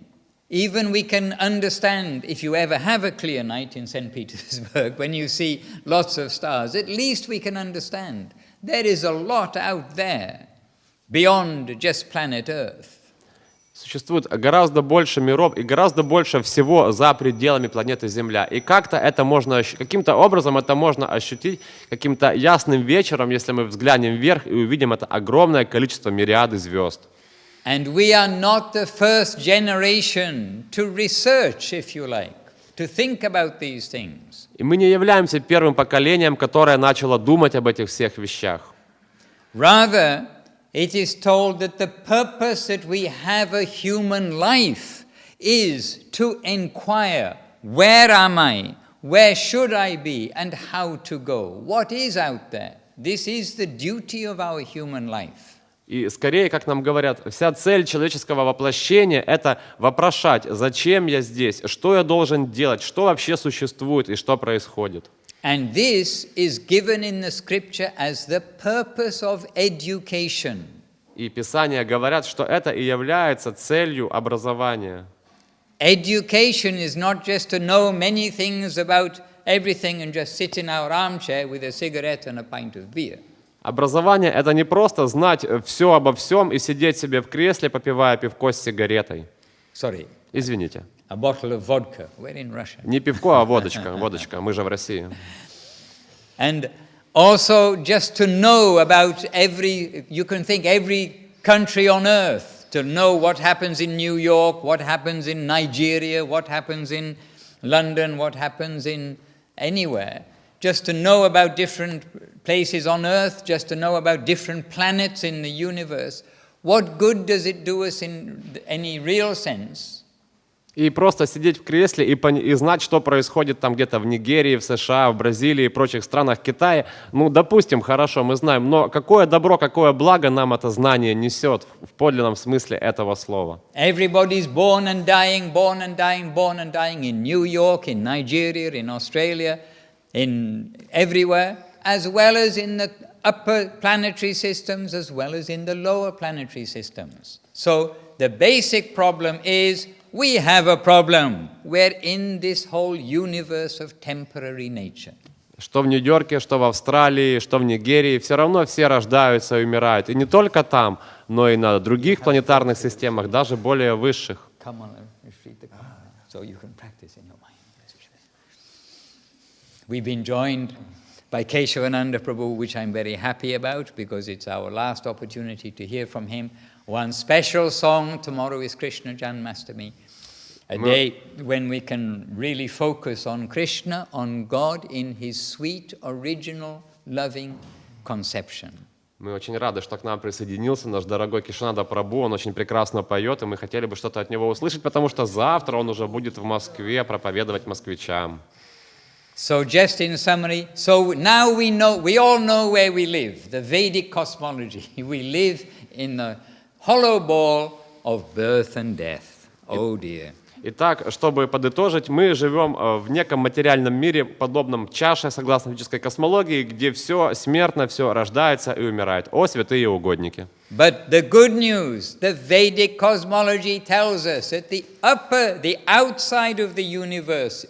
Even we can understand, if you ever have a clear night in St. Petersburg, when you see lots of stars, at least we can understand there is a lot out there beyond just planet Earth. Существует гораздо больше миров и гораздо больше всего за пределами планеты Земля. И как-то это можно, каким-то образом это можно ощутить каким-то ясным вечером, если мы взглянем вверх и увидим это огромное количество мириады звезд. And we are not the first generation to research, if you like, to think about these things. И мы не являемся первым поколением, которое начало думать об этих всех вещах. Rather, it is told that the purpose that we have a human life is to inquire, where am I, where should I be, and how to go. What is out there? This is the duty of our human life. И скорее, как нам говорят, вся цель человеческого воплощения – это вопрошать, зачем я здесь, что я должен делать, что вообще существует и что происходит. And this is given in the scripture as the purpose of education. И Писания говорят, что это и является целью образования. Education is not just to know many things about everything and just sit in our armchair with a cigarette and a pint of beer. Образование – это не просто знать все обо всем и сидеть себе в кресле, попивая пивко с сигаретой. Sorry. Извините. A bottle of vodka. We're in Russia. Не пивко, а водочка. Водочка. Мы же в России. And also just to know about you can think every country on earth, to know what happens in New York, what happens in Nigeria, what happens in London, what happens in anywhere. Just to know about different places on earth, just to know about different planets in the universe. What good does it do us in any real sense? И просто сидеть в кресле и знать, что происходит там где-то в Нигерии, в США, в Бразилии и прочих странах Китая. Ну, допустим, хорошо, мы знаем, но какое добро, какое благо нам это знание несет в подлинном смысле этого слова? Everybody's born and dying, born and dying, born and dying in New York, in Nigeria, in Australia, in everywhere, as well as in the upper planetary systems, as well as in the lower planetary systems. So the basic problem is we have a problem. We're in this whole universe of temporary nature. Что в Нью-Йорке, что в Австралии, что в Нигерии, все равно все рождаются и умирают. И не только там, но и на других планетарных системах, даже более высших. Come on, let's read the comment so you can practice in your mind. We've been joined by Keshavananda Prabhu, which I'm very happy about because it's our last opportunity to hear from him. One special song, tomorrow is Krishna Janmastami, a day when we can really focus on Krishna, on God in his sweet, original, loving conception. Мы очень рады, что к нам присоединился наш дорогой Кешавананда Прабху. Он очень прекрасно поет, и мы хотели бы что-то от него услышать, потому что завтра он уже будет в Москве проповедовать москвичам. So just in summary, so now we all know where we live, the Vedic cosmology. We live in the hollow ball of birth and death. Oh dear. Итак, чтобы подытожить, мы живем в неком материальном мире, подобном чаше, согласно ведической космологии, где все смертно, все рождается и умирает. О, святые угодники! But the good news, the Vedic cosmology tells us that the outside of the universe,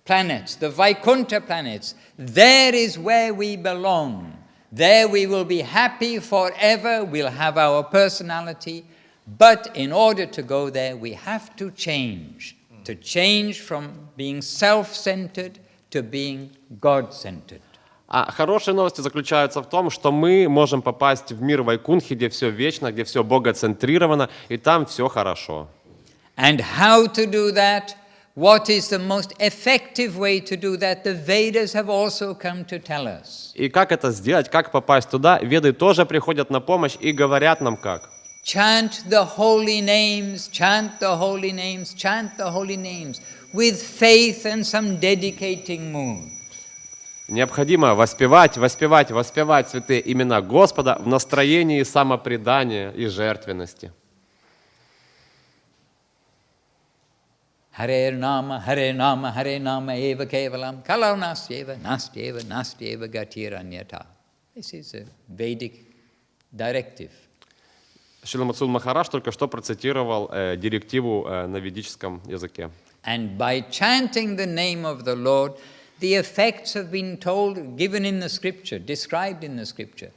planets, the Vaikuntha planets, there is where we belong. There we will be happy forever, we'll have our personality. But in order to go there, we have to change from being self-centered to being God-centered. А хорошие новости заключаются в том, что мы можем попасть в мир Вайкунхи, где все вечно, где все богоцентрировано, и там все хорошо. And how to do that? what is the most effective way to do that, the Vedas have also come to tell us. И как это сделать, как попасть туда, веды тоже приходят на помощь и говорят нам как. Chant the holy names, chant the holy names, chant the holy names with faith and some dedicating mood. Необходимо воспевать святые имена Господа в настроении самопредания и жертвенности. Hare Nama, Hare Nama, Hare Nama, Eva Kevalam, Kalau Nastyeva, Nastyeva, Nastyeva Gatiranyata. This is a Vedic directive. Шрила Махарадж только что процитировал директиву на ведическом языке. And by chanting the name of the Lord, the effects have been told, given in the scripture, described in the scripture.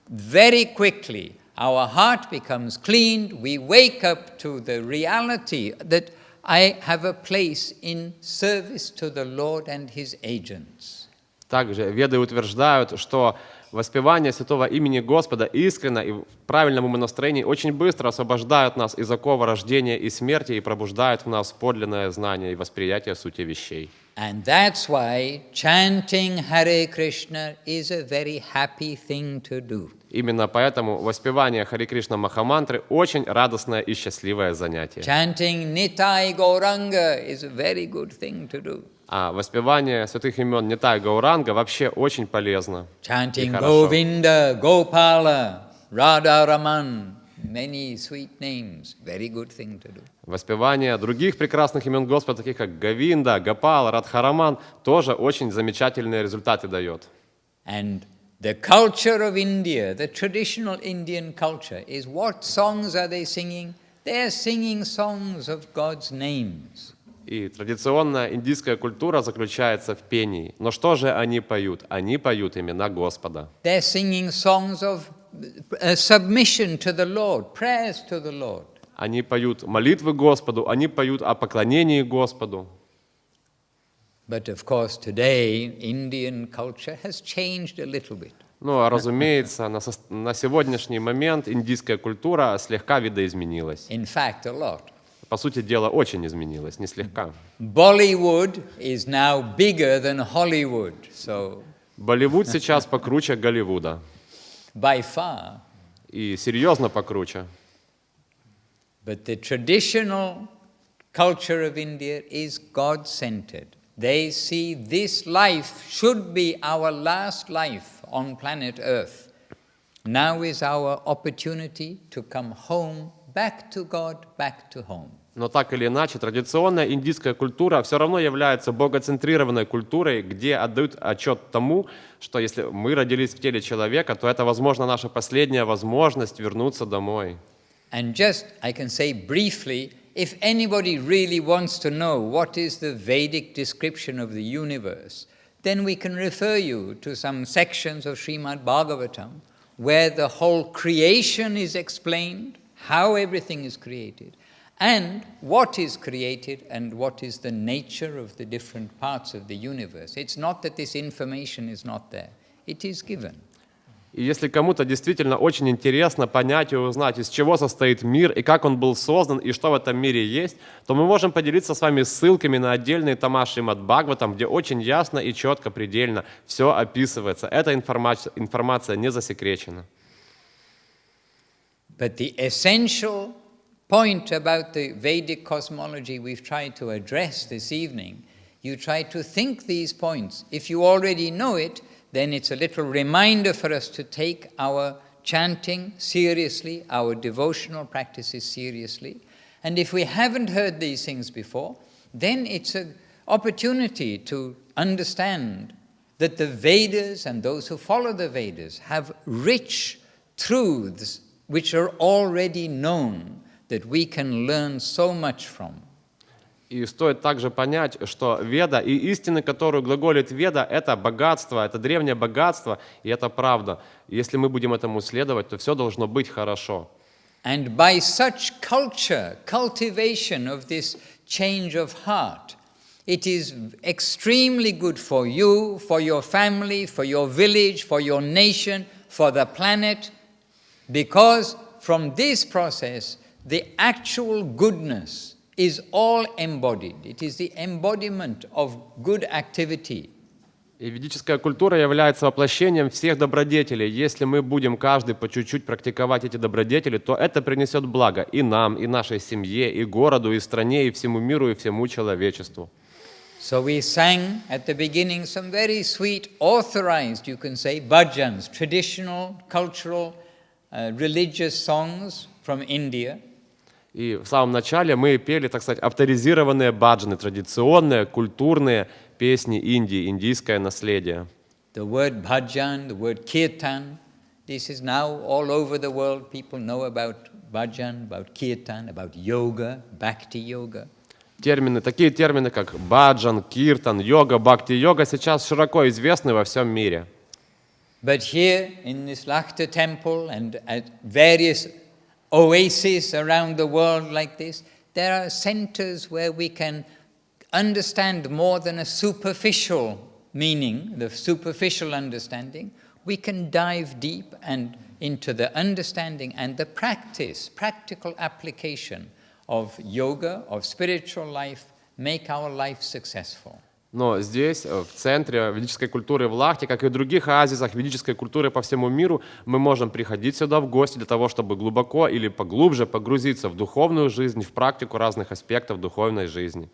Very quickly, our heart becomes cleaned. We wake up to the reality that I have a place in service to the Lord and His agents. Также веды утверждают, что воспевание святого имени Господа искренно и в правильном умонастроении очень быстро освобождают нас из окова рождения и смерти и пробуждают в нас подлинное знание и восприятие сути вещей. And that's why chanting Hare Krishna is a very happy thing to do. Именно поэтому воспевание Харе Кришна Махамантры очень радостное и счастливое занятие. Chanting Nitai Gauranga is a very good thing to do. А воспевание святых имен Нитай Гауранга вообще очень полезно. Chanting Govinda, Gopala, Radha Raman, many sweet names, very good thing to do. Воспевание других прекрасных имен Господа, таких как Говинда, Гопал, Радхараман, тоже очень замечательные результаты дает. And the culture of India, the traditional Indian culture, is what songs are they singing? They're singing songs of God's names. И традиционная индийская культура заключается в пении. Но что же они поют? Они поют имена Господа. They're singing songs of submission to the Lord, prayers to the Lord. Они поют молитвы Господу, они поют о поклонении Господу. But of course today Indian culture has changed a little bit. Ну, разумеется, на сегодняшний момент индийская культура слегка видоизменилась. In fact, a lot. По сути дела, очень изменилась, не слегка. Bollywood is now bigger than Hollywood, so Болливуд сейчас покруче Голливуда. by far. И серьезно покруче. But the traditional culture of India is God-centered. They see this life should be our last life on planet Earth. Now is our opportunity to come home, back to God, back to home. Но так или иначе, традиционная индийская культура все равно является богоцентрированной культурой, где отдают отчет тому, что если мы родились в теле человека, то это, возможно, наша последняя возможность вернуться домой. And just, I can say briefly, if anybody really wants to know what is the Vedic description of the universe, then we can refer you to some sections of Srimad Bhagavatam where the whole creation is explained, how everything is created, and what is created and what is the nature of the different parts of the universe. It's not that this information is not there. It is given. И если кому-то действительно очень интересно понять и узнать, из чего состоит мир и как он был создан и что в этом мире есть, то мы можем поделиться с вами ссылками на отдельные тома Шримад Бхагаватам, где очень ясно и четко, предельно все описывается. Эта информация не засекречена. But the essential point about the Vedic cosmology we've tried to address this evening, you try to think these points. If you already know it, then it's a little reminder for us to take our chanting seriously, our devotional practices seriously. And if we haven't heard these things before, then it's an opportunity to understand that the Vedas and those who follow the Vedas have rich truths which are already known, that we can learn so much from. И стоит также понять, что Веда и истины, которую глаголит Веда, это богатство, это древнее богатство, и это правда. Если мы будем этому следовать, то все должно быть хорошо. And by such cultivation of this change of heart, it is extremely good for you, for your family, for your village, for your nation, for the planet, because from this process, the actual goodness is all embodied. It is the embodiment of good activity. И ведическая культура является воплощением всех добродетелей. Если мы будем каждый по чуть-чуть практиковать эти добродетели, то это принесет благо и нам, и нашей семье, и городу, и стране, и всему миру, и всему человечеству. So we sang at the beginning some very sweet, authorized, you can say, bhajans, traditional, cultural, religious songs from India. И в самом начале мы пели, так сказать, авторизированные баджаны, традиционные, культурные песни Индии, индийское наследие. The word bhajan, the word kirtan, this is now all over the world. People know about bhajan, about kirtan, about yoga, bhakti yoga. Такие термины, как баджан, киртан, йога, бхакти-йога сейчас широко известны во всем мире. But here in this Lахте temple and at various oases around the world like this, there are centers where we can understand more than a superficial meaning, the superficial understanding. We can dive deep and into the understanding and the practical application of yoga, of spiritual life, make our life successful. Но здесь, в центре ведической культуры в Лахте, как и в других оазисах ведической культуры по всему миру, мы можем приходить сюда в гости для того, чтобы глубоко или поглубже погрузиться в духовную жизнь, в практику разных аспектов духовной жизни.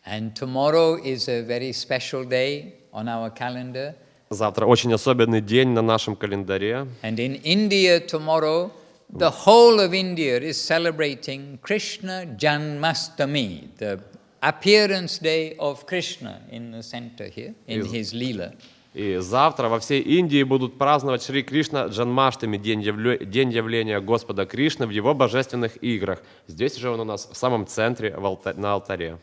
And tomorrow is a very special day on our calendar. Завтра очень особенный день на нашем календаре. And in India tomorrow, the whole of India is celebrating Krishna Janmastami, the appearance day of Krishna in the center here, in his Leela. И завтра во всей Индии будут праздновать Шри Кришна Джанмаштами, день явления Господа Кришны в его божественных играх. Здесь же он у нас в самом центре, на алтаре.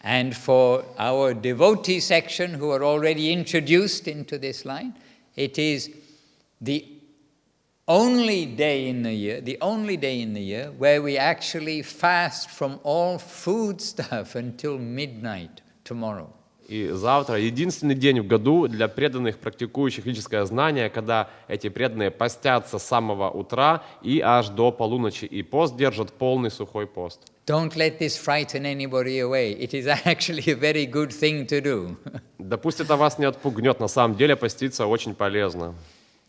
And for our devotee section who are already introduced into this line, it is the only day in the year where we actually fast from all food stuff until midnight tomorrow. И завтра единственный день в году для преданных, практикующих ведическое знание, когда эти преданные постятся с самого утра и аж до полуночи, и пост держат полный сухой пост. Don't let this frighten anybody away. It is actually a very good thing to do. Да пусть это вас не отпугнет, на самом деле поститься очень полезно.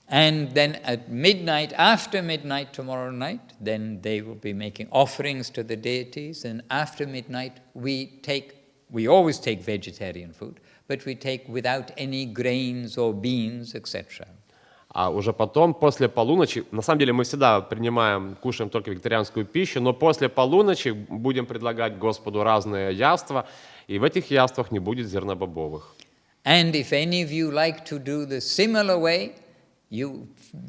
And then at midnight, after midnight tomorrow night, then they will be making offerings to the deities, and after midnight we always take vegetarian food, but we take without any grains or beans, etc. А уже потом, после полуночи, на самом деле мы всегда кушаем только вегетарианскую пищу, но после полуночи будем предлагать Господу разные яства, и в этих яствах не будет зернобобовых. And if any of you like to do the similar way, you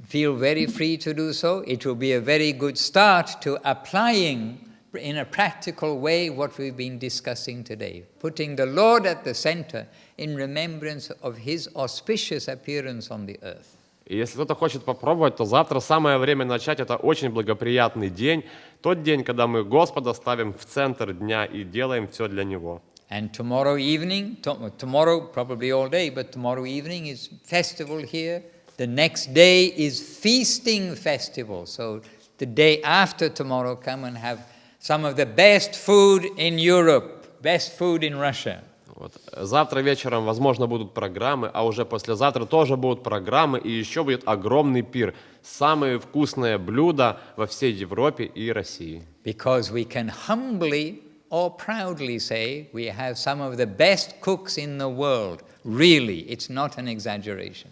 feel very free to do so. It will be a very good start to applying in a practical way what we've been discussing today, putting the Lord at the center in remembrance of His auspicious appearance on the earth. И если кто-то хочет попробовать, то завтра самое время начать. Это очень благоприятный день, тот день, когда мы Господа ставим в центр дня и делаем все для Него. And tomorrow evening, tomorrow probably all day, but tomorrow evening is festival here. The next day is feasting festival. So the day after tomorrow, come and have some of the best food in Europe, best food in Russia. Вот. Завтра вечером, возможно, будут программы, а уже послезавтра тоже будут программы, и еще будет огромный пир. Самые вкусные блюда во всей Европе и России. Because we can humbly or proudly say we have some of the best cooks in the world. Really, it's not an exaggeration.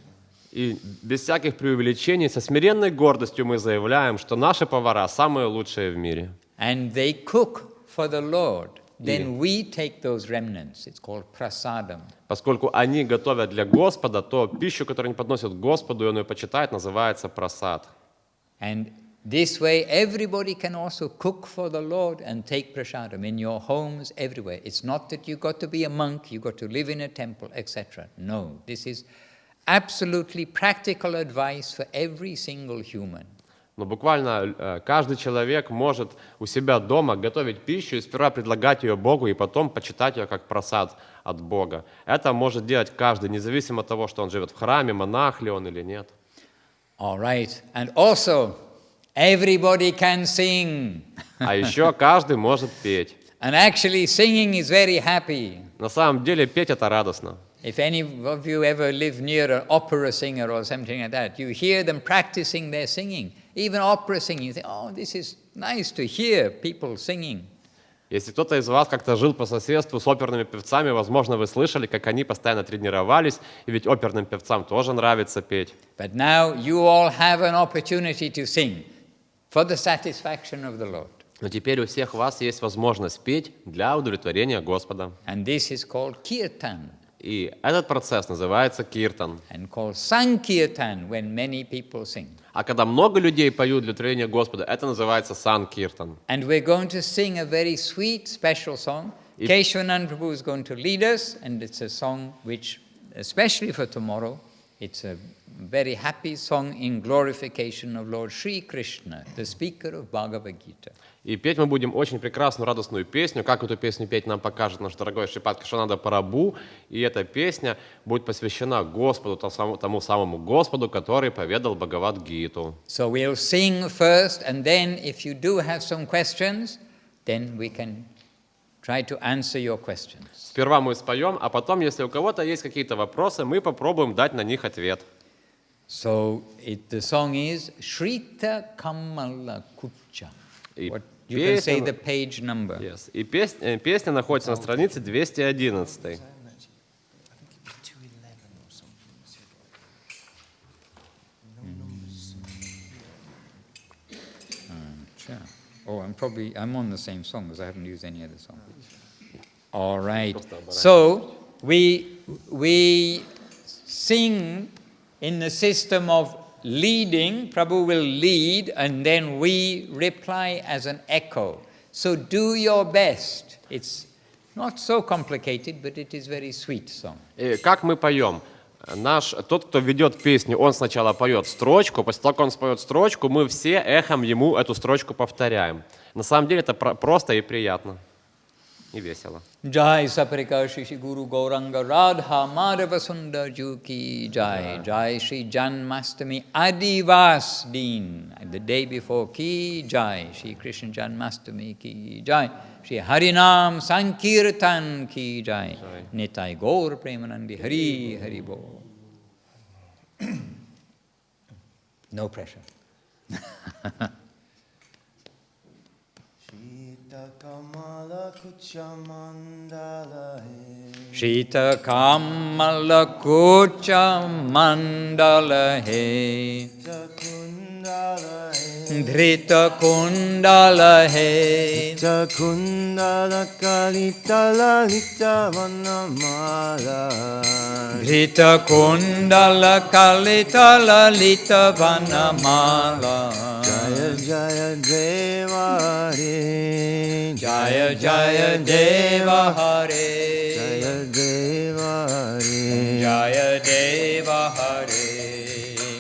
И без всяких преувеличений, со смиренной гордостью мы заявляем, что наши повара самые лучшие в мире. And they cook for the Lord. Then we take those remnants. It's called prasadam. Поскольку они готовят для Господа, то пищу, которую они подносят Господу, и Он ее почитает, называется прасад. And this way everybody can also cook for the Lord and take prasadam in your homes, everywhere. It's not that you got to be a monk, you got to live in a temple, etc. No, this is absolutely practical advice for every single human. Но буквально каждый человек может у себя дома готовить пищу и сперва предлагать ее Богу, и потом почитать ее как прасад от Бога. Это может делать каждый, независимо от того, что он живет в храме, монах ли он или нет. All right. And also, Everybody can sing. А еще каждый может петь. And actually singing is very happy. На самом деле петь это радостно. If any of you ever live near an opera singer or something like that, you hear them practicing their singing. Even opera singing, you think, oh, this is nice to hear people singing. Если кто-то из вас как-то жил по соседству с оперными певцами, возможно, вы слышали, как они постоянно тренировались, и ведь оперным певцам тоже нравится петь. But now you all have an opportunity to sing for the satisfaction of the Lord. Но теперь у всех вас есть возможность петь для удовлетворения Господа. And this is called kirtan. И этот процесс называется киртан. And called sankirtan when many people sing. А когда много людей поют для удовлетворения Господа, это называется санкиртан. And we're going to sing a very sweet, special song. Keshwanand Prabhu is going to lead us, and it's a song which, especially for tomorrow, it's a very happy song in glorification of Lord Sri Krishna, the speaker of Bhagavad Gita. И петь мы будем очень прекрасную, радостную песню. Как эту песню петь, нам покажет наш дорогой Шрипад Кешавананда Прабху. И эта песня будет посвящена Господу, тому самому Господу, который поведал Бхагавад-гиту. So we'll sing first, and then if you do have some questions, then we can try to answer your questions. Сперва мы споем, а потом, если у кого-то есть какие-то вопросы, мы попробуем дать на них ответ. So the song is Shrita Kamala Kucha. You can say the page number. Yes. И песня находится на странице 211. Oh, I'm on the same song because I haven't used any other song. All right. So we sing in the system of leading. Prabhu will lead, and then we reply as an echo. So do your best. It's not so complicated, but it is very sweet song. Как мы поем? Тот, кто ведет песню, он сначала поет строчку, после того, как он споет строчку, мы все эхом ему эту строчку повторяем. На самом деле это просто и приятно, и весело. Jai Saprika Shri Guru Gauranga Radha Madhava Sundar Ju ki Jai. Jai Shri Janmastami Adivas Din. The day before ki Jai. Shri Krishna Janmastami ki Jai. Shri Harinam Sankirtan ki Jai. Nitai Gaur Premanandi Hari Hari Bol. No pressure. Kamala Kucha Mandala He Shita Kamala Kucha Mandala He Dhrita Kundala He Dhrita Kundala Kalitala Lita Vanamala Dhrita Kundala Kalitala Lita Vanamala Jaya Jaya Deva Hare Jaya Jaya Deva Hare Jaya Deva Hare Jaya Deva Hare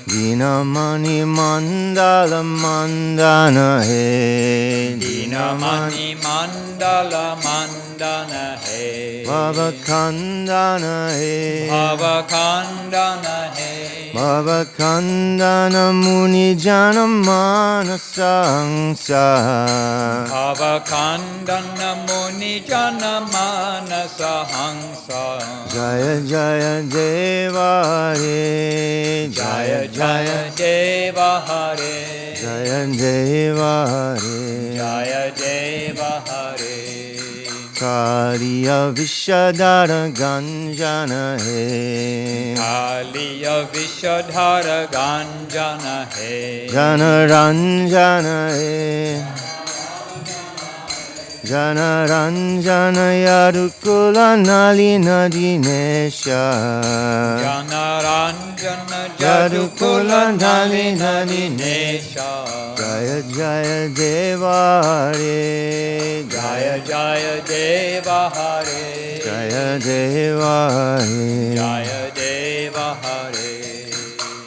Dinamani Mandala Mandana He Dinamani Mandala Mandana He Bhava Kandana He Bhava Kandana He Bhava Kandana Muni Jana Manasangsa Bhava Kandana Muni Jana Manasa Hangsa Jaya Jaya Deva Hare Jaya Jaya Deva Hare Jaya Deva Hare Jaya Deva Hare Kaliya Vishadhara Ganjana He Kaliya Vishadhara Ganjana He Jana Ranjana He Jana Ranjana Yarukula Nalina Dinesha Jana Ranjana Yarukula Jadukula Nalina Dinesha Jaya Jaya Deva Hare Jaya Jaya Deva Hare Jaya Deva Hare Jaya Deva Hare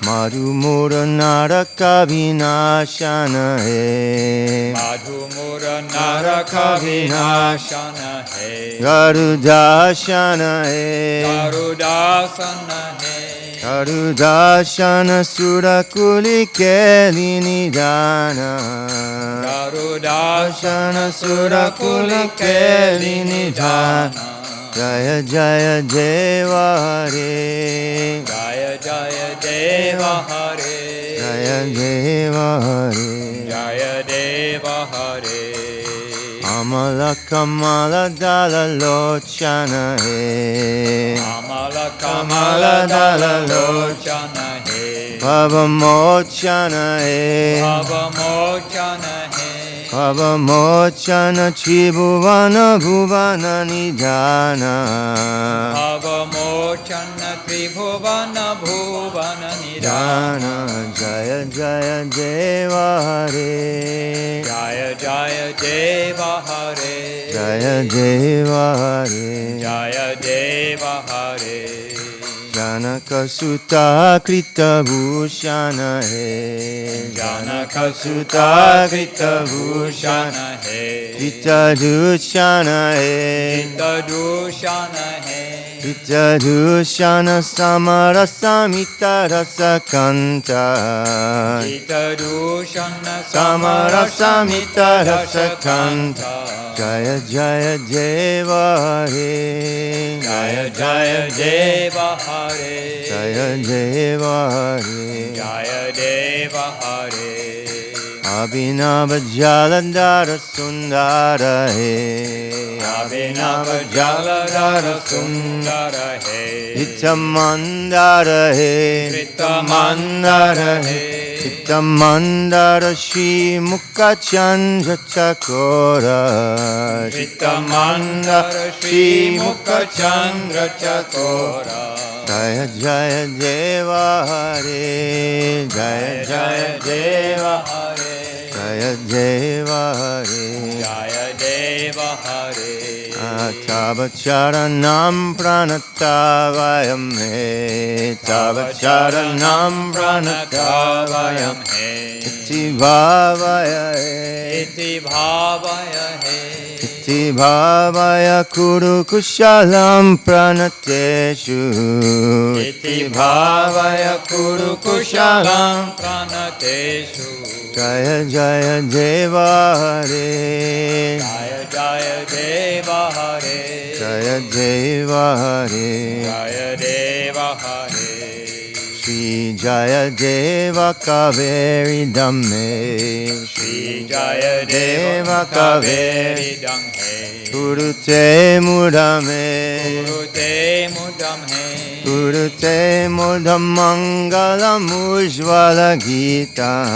Madhumura Naraka Vinashana He Madhumura Naraka Vinashana He Garudashana He Garudasana He Garudashana Surakuli Keli Nidana Garudashana Surakuli Keli Nidana Jaya Jaya Deva Hare Jaya Jaya Deva Hare Jaya Deva Hare Jaya Deva Hare Amala Kamala Dala Lochana He Amala Kamala Dala Lochana He Bhava Mochana He Bhava Mochana He Bhava Mochana Tribhuvana Bhuvana Nidhana Bhava Mochana Tribhuvana Bhuvana Nidhana Jaya Jaya Deva Hare Jaya Jaya Deva Hare Jaya Deva Hare Jaya Deva Hare Janaka Sutta Krita Bhushana He Janaka Sutta Krita Bhushana He Krita Dushana He Krita Dushana He Krita Dushana Samarasa Rasa Kanta Krita Dushana Samarasa Samarasa Rasa Kanta Jaya Jaya Deva Hare Jaya Jaya Deva Hare Jaya Deva Hare Jaya Deva Hare Abhinava Jalandhara Sundara He Abhinava Jaladhara Sundara He Itamandara He Kritamandara He Itamandara Shri Mukha Chandra Chakora Kritamandara Shri Mukha Chandra Chakora Jaya Jaya Deva Hare Jaya Jaya Deva Hare Jaya Deva Hare Jaya Deva Hare Tava Charanam Pranatavayam He Tava Charanam Pranatavayam Tavayam He Iti Bhavaya He Iti Bhavaya He Iti Bhavaya Kuru Kushalam Pranateshu Iti Bhavaya Kuru Kushalam Pranateshu Jaya Jaya Deva Hare Jaya Jaya Deva Hare Jaya Deva Hare Jaya Deva Hare Shri Jaya Deva Kaveri Dhamme Shri Jaya Deva Kaveri Dhamhe Kurute Mudame Kurute Mudam He Kurute Mudam Mangalam Ujjvala Gita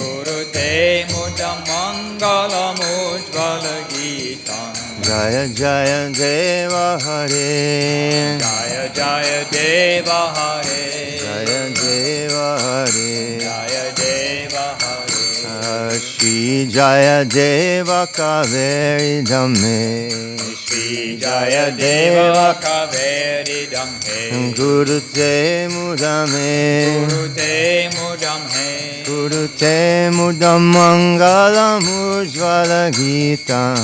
Kurute Mudam Mangalam Ujjvala Geetam Jaya Jaya Deva Hare Jaya Jaya Deva Hare Jaya Deva Hare Jaya Deva Hare Shri Jaya Deva Kaveri Dhamme Shri Jaya Deva Kaveri Dhamhe Kurute Mudame Kurute Mudam He Kurute Mudam Mangalam Ujjvala Gita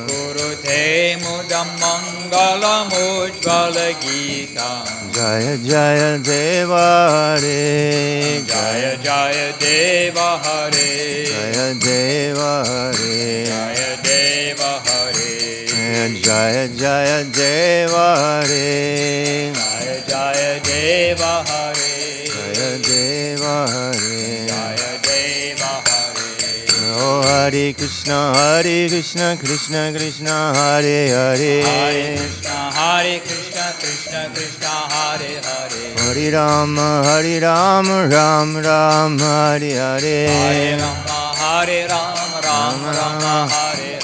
Kurute Mudam Mangalam Ujjvala Geetam Jaya Jaya Deva Hare Jaya Jaya Deva Hare Jaya Deva Hare Jaya Deva Hare Jaya Jaya Deva Hare Jaya Jaya Deva Hare Jaya Deva Hare Jaya Deva Hare Oh Hare Krishna Krishna Krishna Hare Hare Hare Krishna Krishna Krishna Hare Hare Hare Rama Ram Ram Hare Hare Hare Rama Rama Rama Hare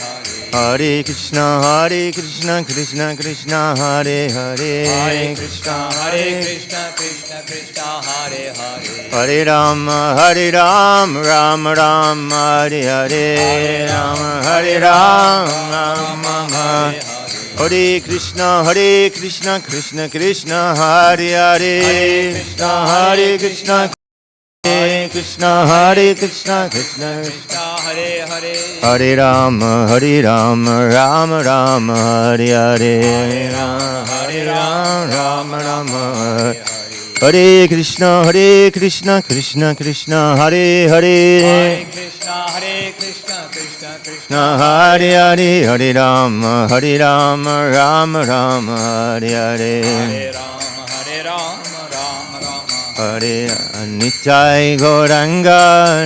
Hare Hare Krishna Krishna Krishna Hare Hare Hare Krishna Krishna Krishna Hare Hare Hare Rama Ram Ram Hare Hare Hare Rama Hare Krishna Krishna Krishna Hare Hare Hare Krishna Krishna Krishna Krishna Hare Hare Hare Rama Ram Ram Hare Hare Hare Rama Ram Ram Hare Hare Krishna, Krishna Krishna, Hare Hare. Hare Krishna, Krishna Krishna, Hare Hare, Hare Rama, Rama Rama, Hare Hare. Hare Rama, Rama Rama. Hare Nitai Gauranga,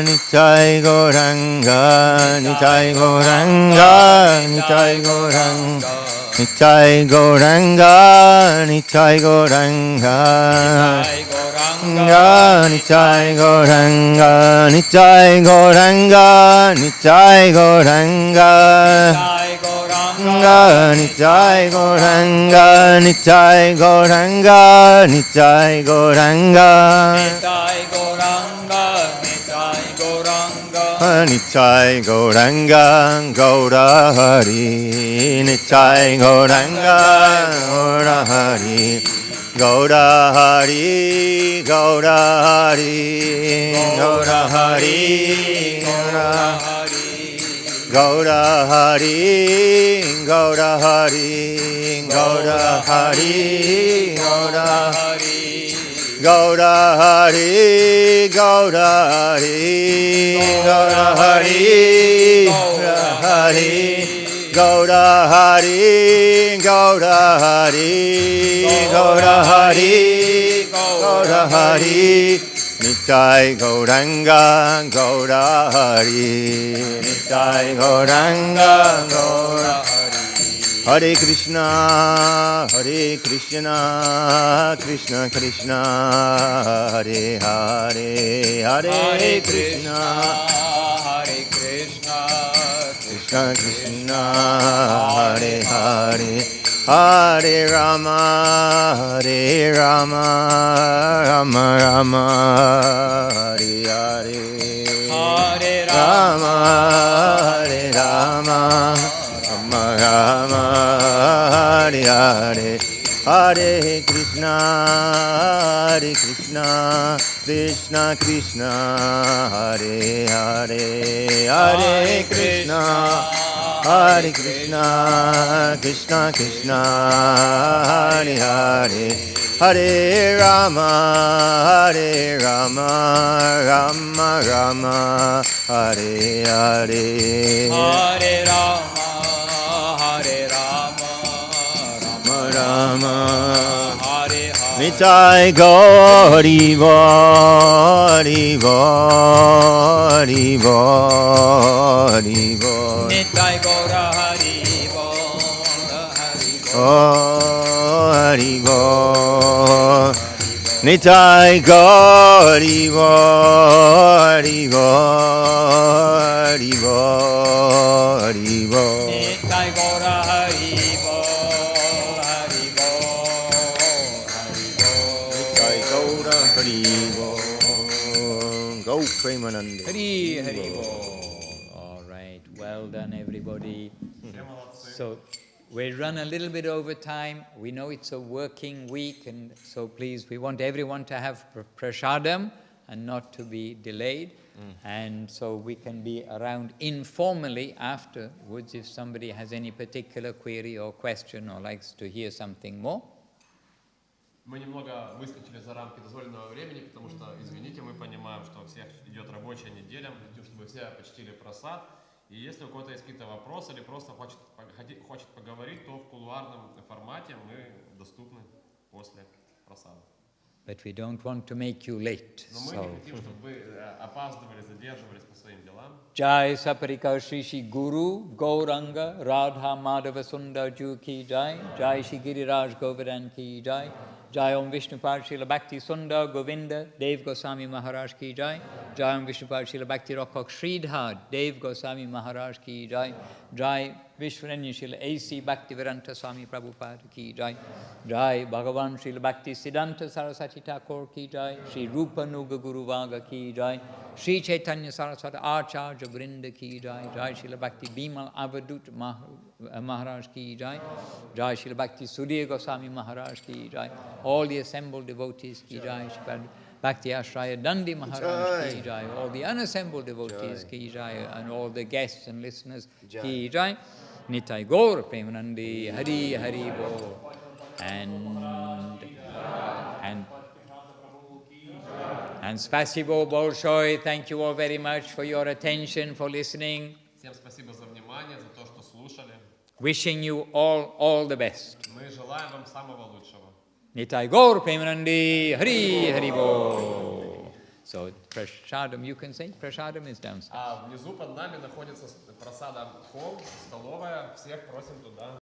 Nitai Gauranga, Nitai Gauranga, Nitai Gauranga, Nitai Gauranga, Nitai Gauranga, Nitai Gauranga, Nitai Gauranga, Nitai Gauranga, Nitai Gauranga, Nitai Gauranga, Nitai Gauranga, Nitai Gauranga, Gaura Hari, Nitai Gauranga, Gaura Hari, Gaura Hari, Gaura Hari, Gaura Hari, Gaura Hari, Gaura Hari, Gaura Hari, Gaura Hari, Gaura Hari, Gaura Hari, Gaura Hari, Gaura Hari, Gaura Hari, Gaura Hari, Gaura Hari, Nitai Gauranga, Gaura Hari, Nitai Gauranga, Gaura Hari. Hare Krishna, Krishna Krishna, Hare Hare, Hare Krishna, Krishna Krishna, Hare Hare, Hare Rama, Rama Rama, Hare Hare, Hare Rama, Hare Rama, Rama Rama, Hare Hare, Hare Krishna, Krishna Krishna, Hare Hare, Hare Krishna, Krishna Krishna, Hare Hare, Hare Rama, Rama Rama, Hare Hare, Hare Rama, Rama, Hare Hare. Nitai Gauri Vari Vari Vari Vari Nitai Gaura Hari Bol, Hari Bol. Hari Bol. Nitai Gauri Vari Vari Vari Vari Nitai Gaura Hari Bol, Hari Bol, Hari Bol. Nitai Gaura Hari Bol. Go Premanande. Hari Bol. All right, well done everybody. So we run a little bit over time. We know it's a working week, and so please, we want everyone to have prasadam and not to be delayed. And so we can be around informally afterwards if somebody has any particular query or question or likes to hear something more. Мы немного выскочили за рамки дозволенного времени, потому что, извините, мы понимаем, что у всех идет рабочая неделя, мы хотим, чтобы все почтили просад. И если у кого-то есть какие-то вопросы или просто хочет поговорить, то в кулуарном формате мы доступны после просада. But we don't want to make you late. Но мы не хотим, чтобы вы опаздывали, задерживались по своим делам. Jai Saparika Shri Shri Guru Gauranga Radha Madhava Sundar Ju Ki Jai Jai Shri Giriraj Govardhan Ki Jai Jai Om Vishnupad Srila Bhakti Sundar Govinda Dev Goswami Maharaj Ki Jai Jai Om Vishnupad Srila Bhakti Rokhak Sridhar Dev Goswami Maharaj Ki Jai Jai Vishwaranya Srila A.C. Bhaktivedanta Swami Prabhupada Ki Jai Jai Bhagavan Srila Bhakti Siddhanta Saraswati Thakur Ki Jai Shri Rupa Nuga Guru Vaga Ki Jai Shri Chaitanya Saraswati Acharya Vrinda Ki Jai Jai Srila Bhakti Bimal Avadut Maharaj Ki Jai Jai Srila Bhakti Sudhir Goswami Maharaj Ki Jai all the assembled devotees Ki Jai Bhakti Ashraya Dandi Maharaj Ki Jai all the unassembled devotees Ki Jai and all the guests and listeners Ki Jai Nitai Gaur Premanandi Hari Hari Bo and And spasibo bolshoi, thank you all very much for your attention, for listening. Всем спасибо за внимание, за то, что слушали. Wishing you all the best. Мы желаем вам самого лучшего. Nitai Gaur Premanandi Hari Hari Bo. So, Prashadam, you can say, Prashadam is downstairs. А внизу под нами находится просада холл, столовая. Всех просим туда.